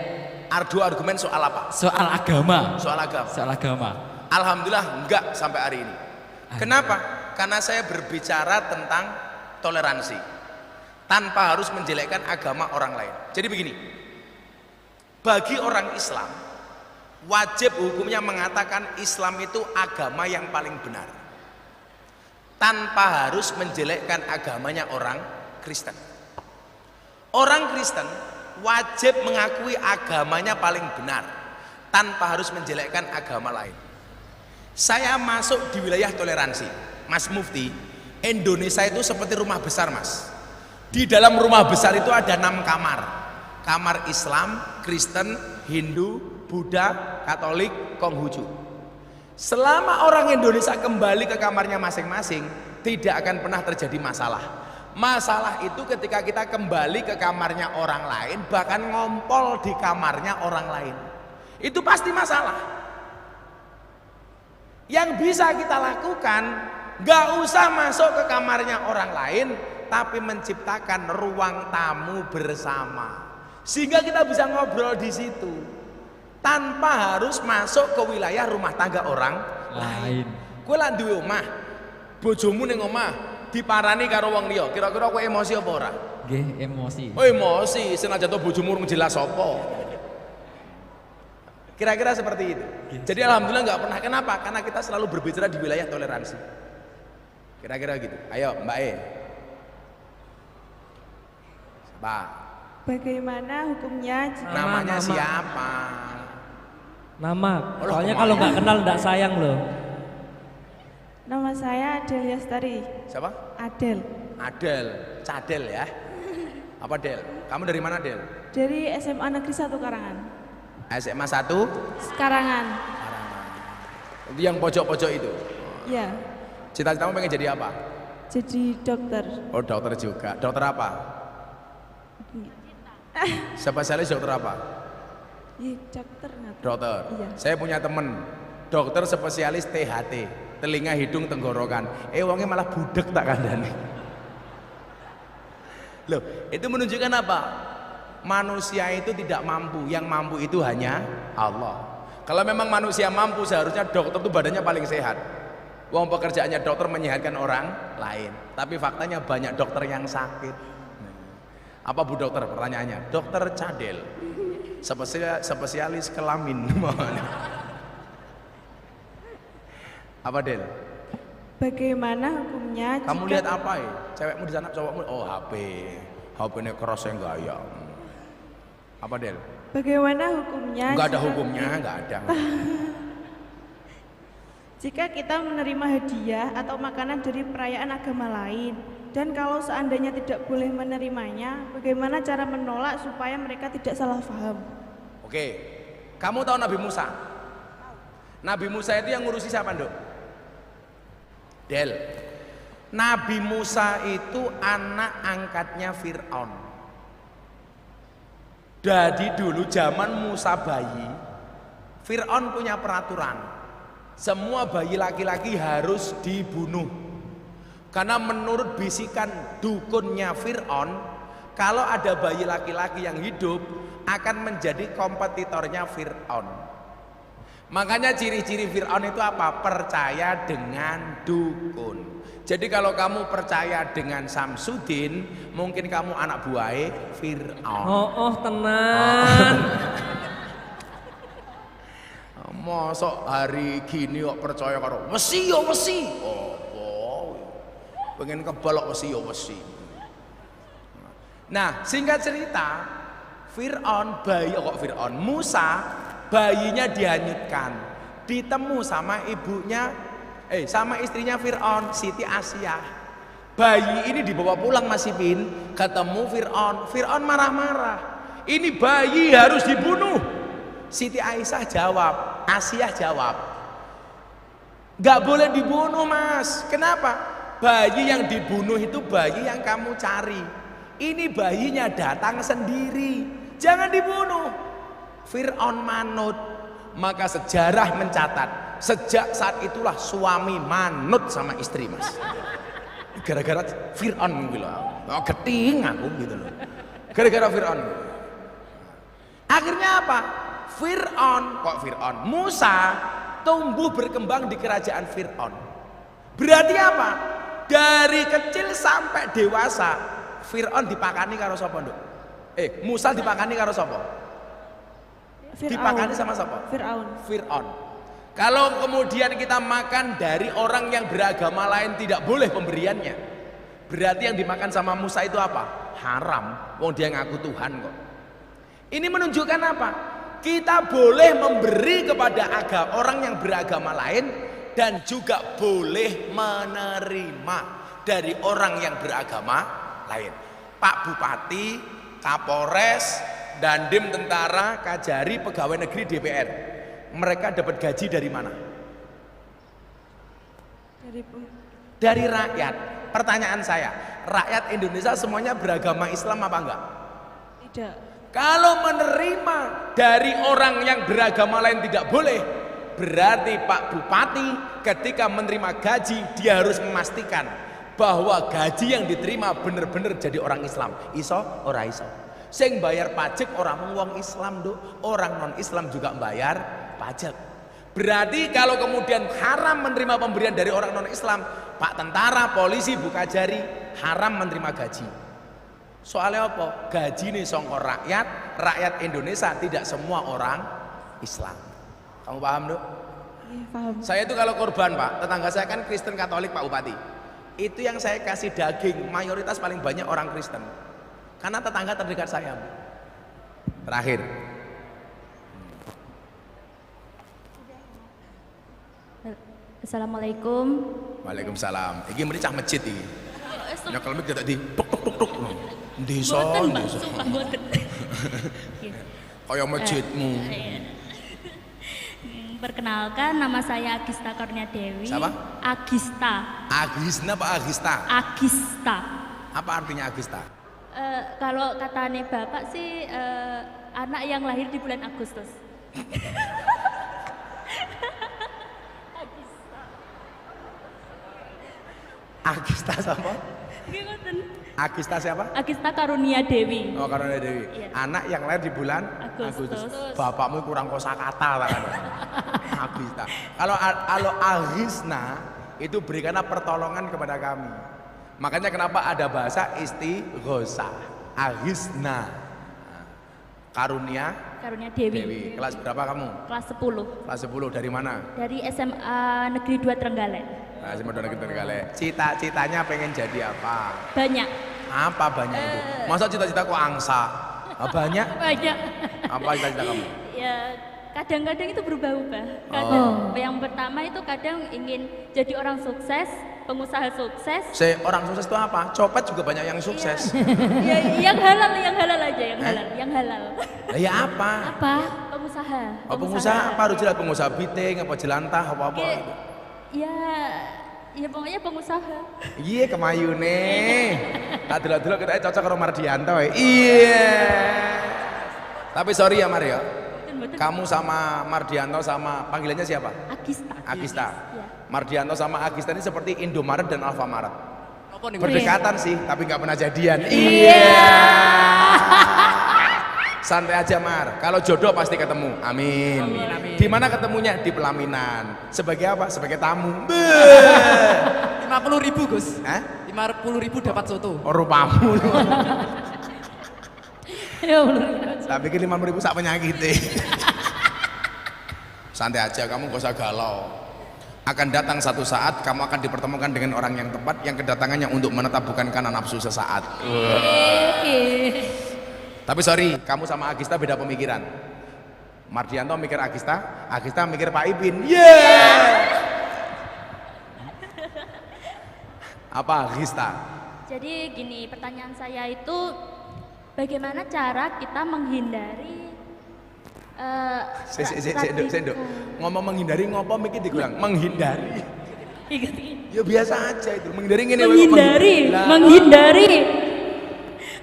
Adu argumen soal apa? Soal agama. Soal agama. Soal agama. Alhamdulillah enggak sampai hari ini. Kenapa? Karena saya berbicara tentang toleransi tanpa harus menjelekkan agama orang lain. Jadi begini, bagi orang Islam wajib hukumnya mengatakan Islam itu agama yang paling benar tanpa harus menjelekkan agamanya orang Kristen. Orang Kristen wajib mengakui agamanya paling benar tanpa harus menjelekkan agama lain. Saya masuk di wilayah toleransi. Mas Mufti, Indonesia itu seperti rumah besar, Mas. Di dalam rumah besar itu ada 6 kamar. Kamar Islam, Kristen, Hindu, Buddha, Katolik, Konghucu. Selama orang Indonesia kembali ke kamarnya masing-masing, tidak akan pernah terjadi masalah. Masalah itu ketika kita kembali ke kamarnya orang lain, bahkan ngompol di kamarnya orang lain. Itu pasti masalah. Yang bisa kita lakukan, gak usah masuk ke kamarnya orang lain, tapi menciptakan ruang tamu bersama, sehingga kita bisa ngobrol di situ tanpa harus masuk ke wilayah rumah tangga orang lain. Kowe lak duwe omah, bojomu ning omah diparani karo wong liya, kira-kira kowe emosi apa ora? Nggih, emosi. Oh emosi, senajan to bojomu urung jelas apa. Kira-kira seperti itu. Jadi alhamdulillah nggak pernah. Kenapa? Karena kita selalu berbicara di wilayah toleransi. Kira-kira gitu. Ayo Mbak E. Siapa? Bagaimana hukumnya Namanya siapa? Nama, Loh, soalnya kemana? kalau nggak kenal nggak sayang loh. Nama saya Adel Yastari. Siapa? Adel. Adel, Cadel ya. Apa Del? Kamu dari mana Del? Dari SMA Negeri 1 Karangan. SMA 1? Karangan. Yang pojok-pojok itu. Ya, Cita-citamu pengen jadi apa? jadi dokter. Oh dokter juga. Dokter apa? Spesialis dokter apa? Iya, dokter nggak? Dokter. Iya. Saya punya temen dokter spesialis THT, telinga, hidung, tenggorokan. Wongnya malah budek tak kandani. Loh, itu menunjukkan apa? Manusia itu tidak mampu, yang mampu itu hanya Allah. Kalau memang manusia mampu, seharusnya dokter itu badannya paling sehat. Wong pekerjaannya dokter menyehatkan orang lain. Tapi faktanya banyak dokter yang sakit. Apa Bu Dokter? Pertanyaannya, Dokter Cadel, spesialis kelamin. Apa Del? Bagaimana hukumnya Kamu jika lihat apa ya? Cewekmu di sana, cowokmu? Oh HP, HP-nya keras yang gaya. Apa Del? Bagaimana hukumnya? Enggak ada jika- hukumnya, enggak ada. Jika kita menerima hadiah atau makanan dari perayaan agama lain, dan kalau seandainya tidak boleh menerimanya, bagaimana cara menolak supaya mereka tidak salah paham? Oke, kamu tahu Nabi Musa? Nabi Musa itu yang ngurusi siapa, Nduk? Del. Nabi Musa itu anak angkatnya Fir'aun. Dari dulu zaman Musa bayi, Fir'aun punya peraturan. Semua bayi laki-laki harus dibunuh. Karena menurut bisikan dukunnya Fir'aun, kalau ada bayi laki-laki yang hidup akan menjadi kompetitornya Fir'aun. Makanya ciri-ciri Fir'aun itu apa? Percaya dengan dukun. Jadi kalau kamu percaya dengan Samsudin, mungkin kamu anak buahnya Fir'aun. Oh tenan. Mosok hari gini kok percaya karo wesi yo wesi. Oh, pengen kebalok wesi yo wesi. Nah, singkat cerita, Fir'aun, Musa bayinya dihanyutkan, ditemu sama ibunya, sama istrinya Fir'aun, Siti Asyah. Bayi ini dibawa pulang Mas Ipin, ketemu Fir'aun marah-marah. Ini bayi harus dibunuh. Siti Aisyah jawab, Asyah jawab, gak boleh dibunuh Mas. Kenapa? Bayi yang dibunuh itu bayi yang kamu cari. Ini bayinya datang sendiri, jangan dibunuh. Fir'aun manut. Maka sejarah mencatat, sejak saat itulah suami manut sama istri Mas. Gara-gara Fir'aun gitu loh. Oh, geting aku gitu loh. Gara-gara Fir'aun. Akhirnya apa? Musa tumbuh berkembang di kerajaan Fir'aun. Berarti apa? Dari kecil sampai dewasa Fir'aun dipakani karo sapa, Nduk? Musa dipakani karo sapa? Dipakani sama sapa? Fir'aun. Kalau kemudian kita makan dari orang yang beragama lain tidak boleh pemberiannya, berarti yang dimakan sama Musa itu apa? Haram. Wong dia ngaku Tuhan kok. Ini menunjukkan apa? Kita boleh memberi kepada orang yang beragama lain dan juga boleh menerima dari orang yang beragama lain. Pak Bupati, Kapolres, Dandim Tentara, Kajari, Pegawai Negeri DPR, mereka dapat gaji dari mana? Dari rakyat. Pertanyaan saya, rakyat Indonesia semuanya beragama Islam apa enggak? Tidak. Kalau menerima dari orang yang beragama lain tidak boleh, berarti Pak Bupati ketika menerima gaji dia harus memastikan bahwa gaji yang diterima benar-benar jadi orang Islam. Iso ora iso. Sing bayar pajak orang wong Islam, Nduk. Orang non Islam juga bayar pajak. Berarti kalau kemudian haram menerima pemberian dari orang non Islam, Pak Tentara, Polisi, Bu Kajari haram menerima gaji. Soalnya apa? Gaji ini songkor rakyat Indonesia, tidak semua orang Islam. Kamu paham, Nduk? Iya, paham. Saya itu kalau korban, Pak, tetangga saya kan Kristen Katolik, Pak Bupati. Itu yang saya kasih daging, mayoritas paling banyak orang Kristen. Karena tetangga terdekat saya. Terakhir. Assalamualaikum. Waalaikumsalam. Iki mricah masjid iki. Nyekel mik tadi tuk tuk tuk tuk. Desa, desa. Kaya masjidmu. Perkenalkan, nama saya Agista Karunia Dewi. Siapa? Agista. Agisna apa Agista? Agista. Apa artinya Agista? Kalau katanya bapak sih anak yang lahir di bulan Agustus. Agista siapa? Agista siapa? Agista Karunia Dewi. Oh, Karunia Dewi. Iya. Anak yang lahir di bulan Agustus. Bapakmu kurang kosakata kan? Agista. Kalau Agisna itu berikanlah pertolongan kepada kami. Makanya kenapa ada bahasa istighosah. Agisna. Karunia Dewi. Kelas berapa kamu? Kelas 10. Kelas 10 dari mana? Dari SMA Negeri 2 Trenggalek. Nah, SMA Negeri Trenggalek. Cita-citanya pengen jadi apa? Banyak. Apa banyak itu? Masa cita-cita kok angsa? Banyak? Banyak. Apa cita-cita kamu? Ya, kadang-kadang itu berubah-ubah. Kadang yang pertama itu kadang ingin jadi orang sukses, pengusaha sukses. Orang sukses itu apa? Copet juga banyak yang sukses. Ya, yang halal aja, yang halal. Lah ya apa? Apa? Pengusaha. Oh, pengusaha apa? Harus jelas pengusaha biting, apa jelantah, apa-apa. Ya pokoknya pengusaha. Iya, kemayune. Tak delok-delok kita cocok karo Mardianto. Iya. Tapi sorry ya Mario. Kamu sama Mardianto sama panggilannya siapa? Agista. Ya. Mardianto sama Agista ini seperti Indomaret dan Alfamaret. Berdekatan sih, tapi nggak pernah jadian. Iya. Santai aja Mar. Kalau jodoh pasti ketemu. Amin. Di mana ketemunya? Di pelaminan. Sebagai apa? Sebagai tamu. 50.000 Gus. Hah? 50.000 dapat soto. Oh, rupamu. Ya Allah. Tak pikir 50.000 sak penyakit. Santai aja, kamu gak usah galau. Akan datang satu saat kamu akan dipertemukan dengan orang yang tepat yang kedatangannya untuk menetap bukan karena nafsu sesaat. Tapi sorry, kamu sama Agista beda pemikiran. Mardianto mikir Agista, Agista mikir Pak Ipin. Apa Agista? Jadi gini, pertanyaan saya itu bagaimana cara kita menghindari Sendok. Ngomong menghindari ngopo mikir dikurang. Menghindari. Ya biasa aja itu.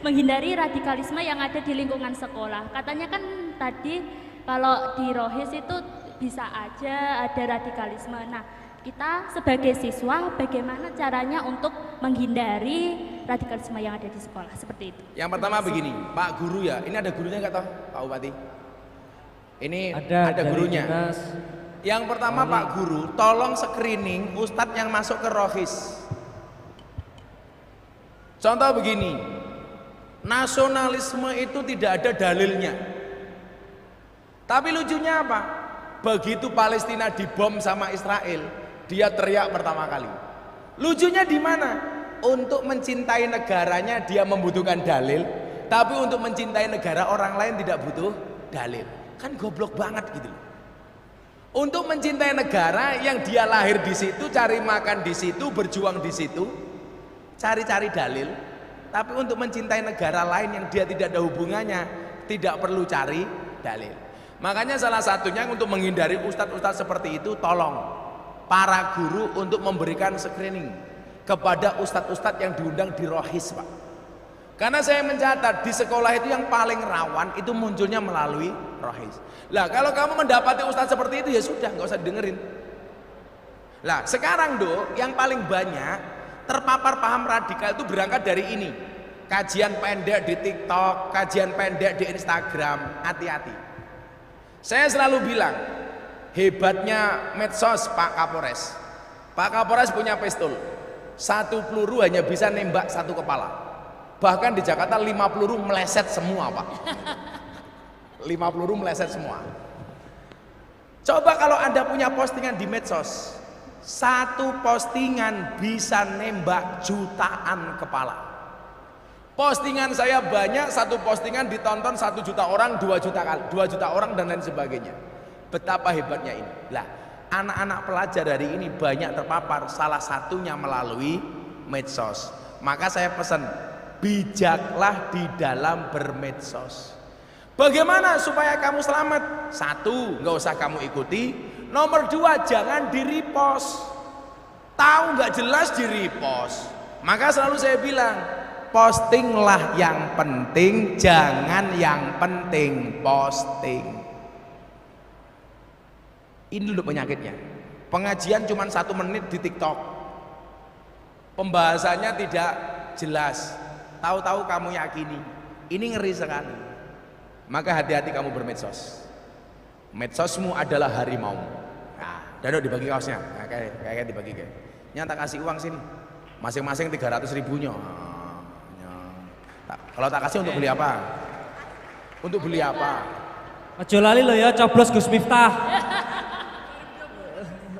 Menghindari radikalisme yang ada di lingkungan sekolah. Katanya kan tadi kalau di Rohis itu bisa aja ada radikalisme. Nah, kita sebagai siswa bagaimana caranya untuk menghindari radikalisme yang ada di sekolah seperti itu? Yang pertama begini, Pak Guru ya. Ini ada gurunya nggak toh, Pak Bupati? Ini ada gurunya. Yang pertama Pak Guru, tolong screening ustadz yang masuk ke rohis. Contoh begini, nasionalisme itu tidak ada dalilnya. Tapi lucunya apa? Begitu Palestina dibom sama Israel, dia teriak pertama kali. Lucunya di mana? Untuk mencintai negaranya dia membutuhkan dalil, tapi untuk mencintai negara orang lain tidak butuh dalil. Kan goblok banget gitu loh. Untuk mencintai negara yang dia lahir di situ, cari makan di situ, berjuang di situ, cari-cari dalil. Tapi untuk mencintai negara lain yang dia tidak ada hubungannya, tidak perlu cari dalil. Makanya salah satunya untuk menghindari ustadz-ustadz seperti itu, tolong para guru untuk memberikan screening kepada ustadz-ustadz yang diundang di rohis, Pak. Karena saya mencatat di sekolah itu yang paling rawan itu munculnya melalui rohis. Lah kalau kamu mendapati ustadz seperti itu ya sudah, nggak usah dengerin. Lah sekarang yang paling banyak terpapar paham radikal itu berangkat dari ini. Kajian pendek di TikTok, kajian pendek di Instagram, hati-hati. Saya selalu bilang, hebatnya medsos Pak Kapolres. Pak Kapolres punya pistol, 1 peluru hanya bisa nembak 1 kepala. Bahkan di Jakarta 5 peluru meleset semua, Pak. 5 peluru meleset semua. Coba kalau Anda punya postingan di medsos, 1 postingan bisa nembak jutaan kepala. Postingan saya banyak, 1 postingan ditonton 1 juta orang, 2 juta kali, 2 juta orang dan lain sebagainya. Betapa hebatnya ini. Lah, anak-anak pelajar hari ini banyak terpapar, salah satunya melalui medsos. Maka saya pesan, bijaklah di dalam bermedsos. Bagaimana supaya kamu selamat? 1, nggak usah kamu ikuti. Nomor 2, jangan di-repost. Tahu nggak jelas di-repost. Maka selalu saya bilang, postinglah yang penting, jangan yang penting posting. Ini dulu penyakitnya. Pengajian cuma 1 menit di TikTok. Pembahasannya tidak jelas. Tahu-tahu kamu yakini. Ini ngeri sekali. Maka hati-hati kamu bermedsos. Medsosmu adalah harimau. Nah, Dado dibagi kaosnya. Nah, kayak dibagi kayak. Nyata kasih uang sini. Masing-masing 300.000-nya. Kalau tak kasih untuk beli apa? Untuk beli apa? Aja lali lo ya coblos Gus Miftah.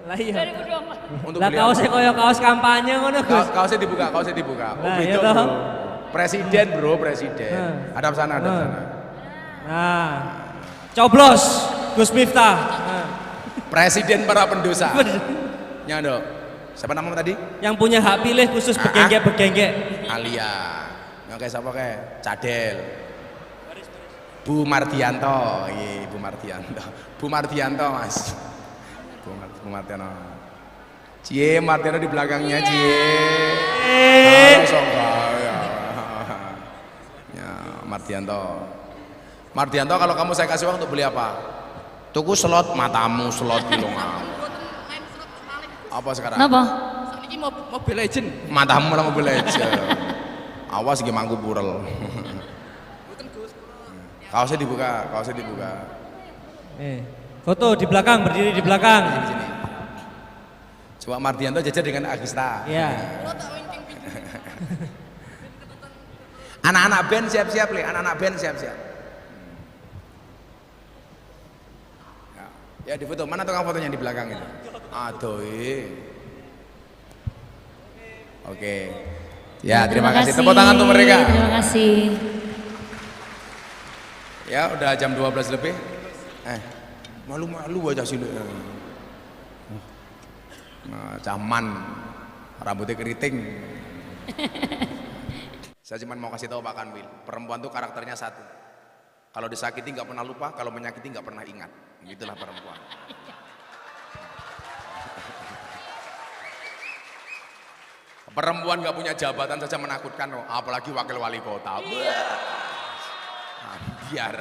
Lah iya. Untuk Lah beli kaosnya koyo kaos kampanye ngono Gus. Kaosnya dibuka. Oh, Nah, beda, iya bro. toh. Presiden, bro, presiden. Hadap sana. Nah. Coblos Gus Miftah. Nah. Presiden para pendosa. Nyando. Siapa nama tadi? Yang punya hak pilih khusus bergenggek. Alia. Oke, siapa kayak Cadel. Bu Mardianto. Iya, Bu Mardianto. Bu Mardianto, Mas. Bu Mardianto. Cie, Mardianto di belakangnya, Cie. Ya, Mardianto. Mardianto, kalau kamu saya kasih uang untuk beli apa? Tuku slot, matamu slot gitu. Apa sekarang? Kenapa? Ini Mobile Legend. Matamu lah Mobile Legend. Awas gak mangku purel. Kaosnya dibuka. Foto di belakang, berdiri di belakang. Sini. Coba Mardianto jajar dengan Agista. Iya. Anak-anak band siap-siap, Le. Anak-anak band siap-siap. Ya, di foto. Mana tukang fotonya di belakang itu? Aduh. Oke. Ya, terima kasih. Tepuk tangan untuk mereka. Terima kasih. Ya, udah jam 12 lebih. Malu-malu aja sih lu. Nah, caman, rambutnya keriting. Saya cuma mau kasih tahu Pak Kanwil, perempuan tuh karakternya 1. Kalau disakiti nggak pernah lupa, kalau menyakiti nggak pernah ingat. Gitulah perempuan. Perempuan nggak punya jabatan saja menakutkan, apalagi wakil wali kota. Biar.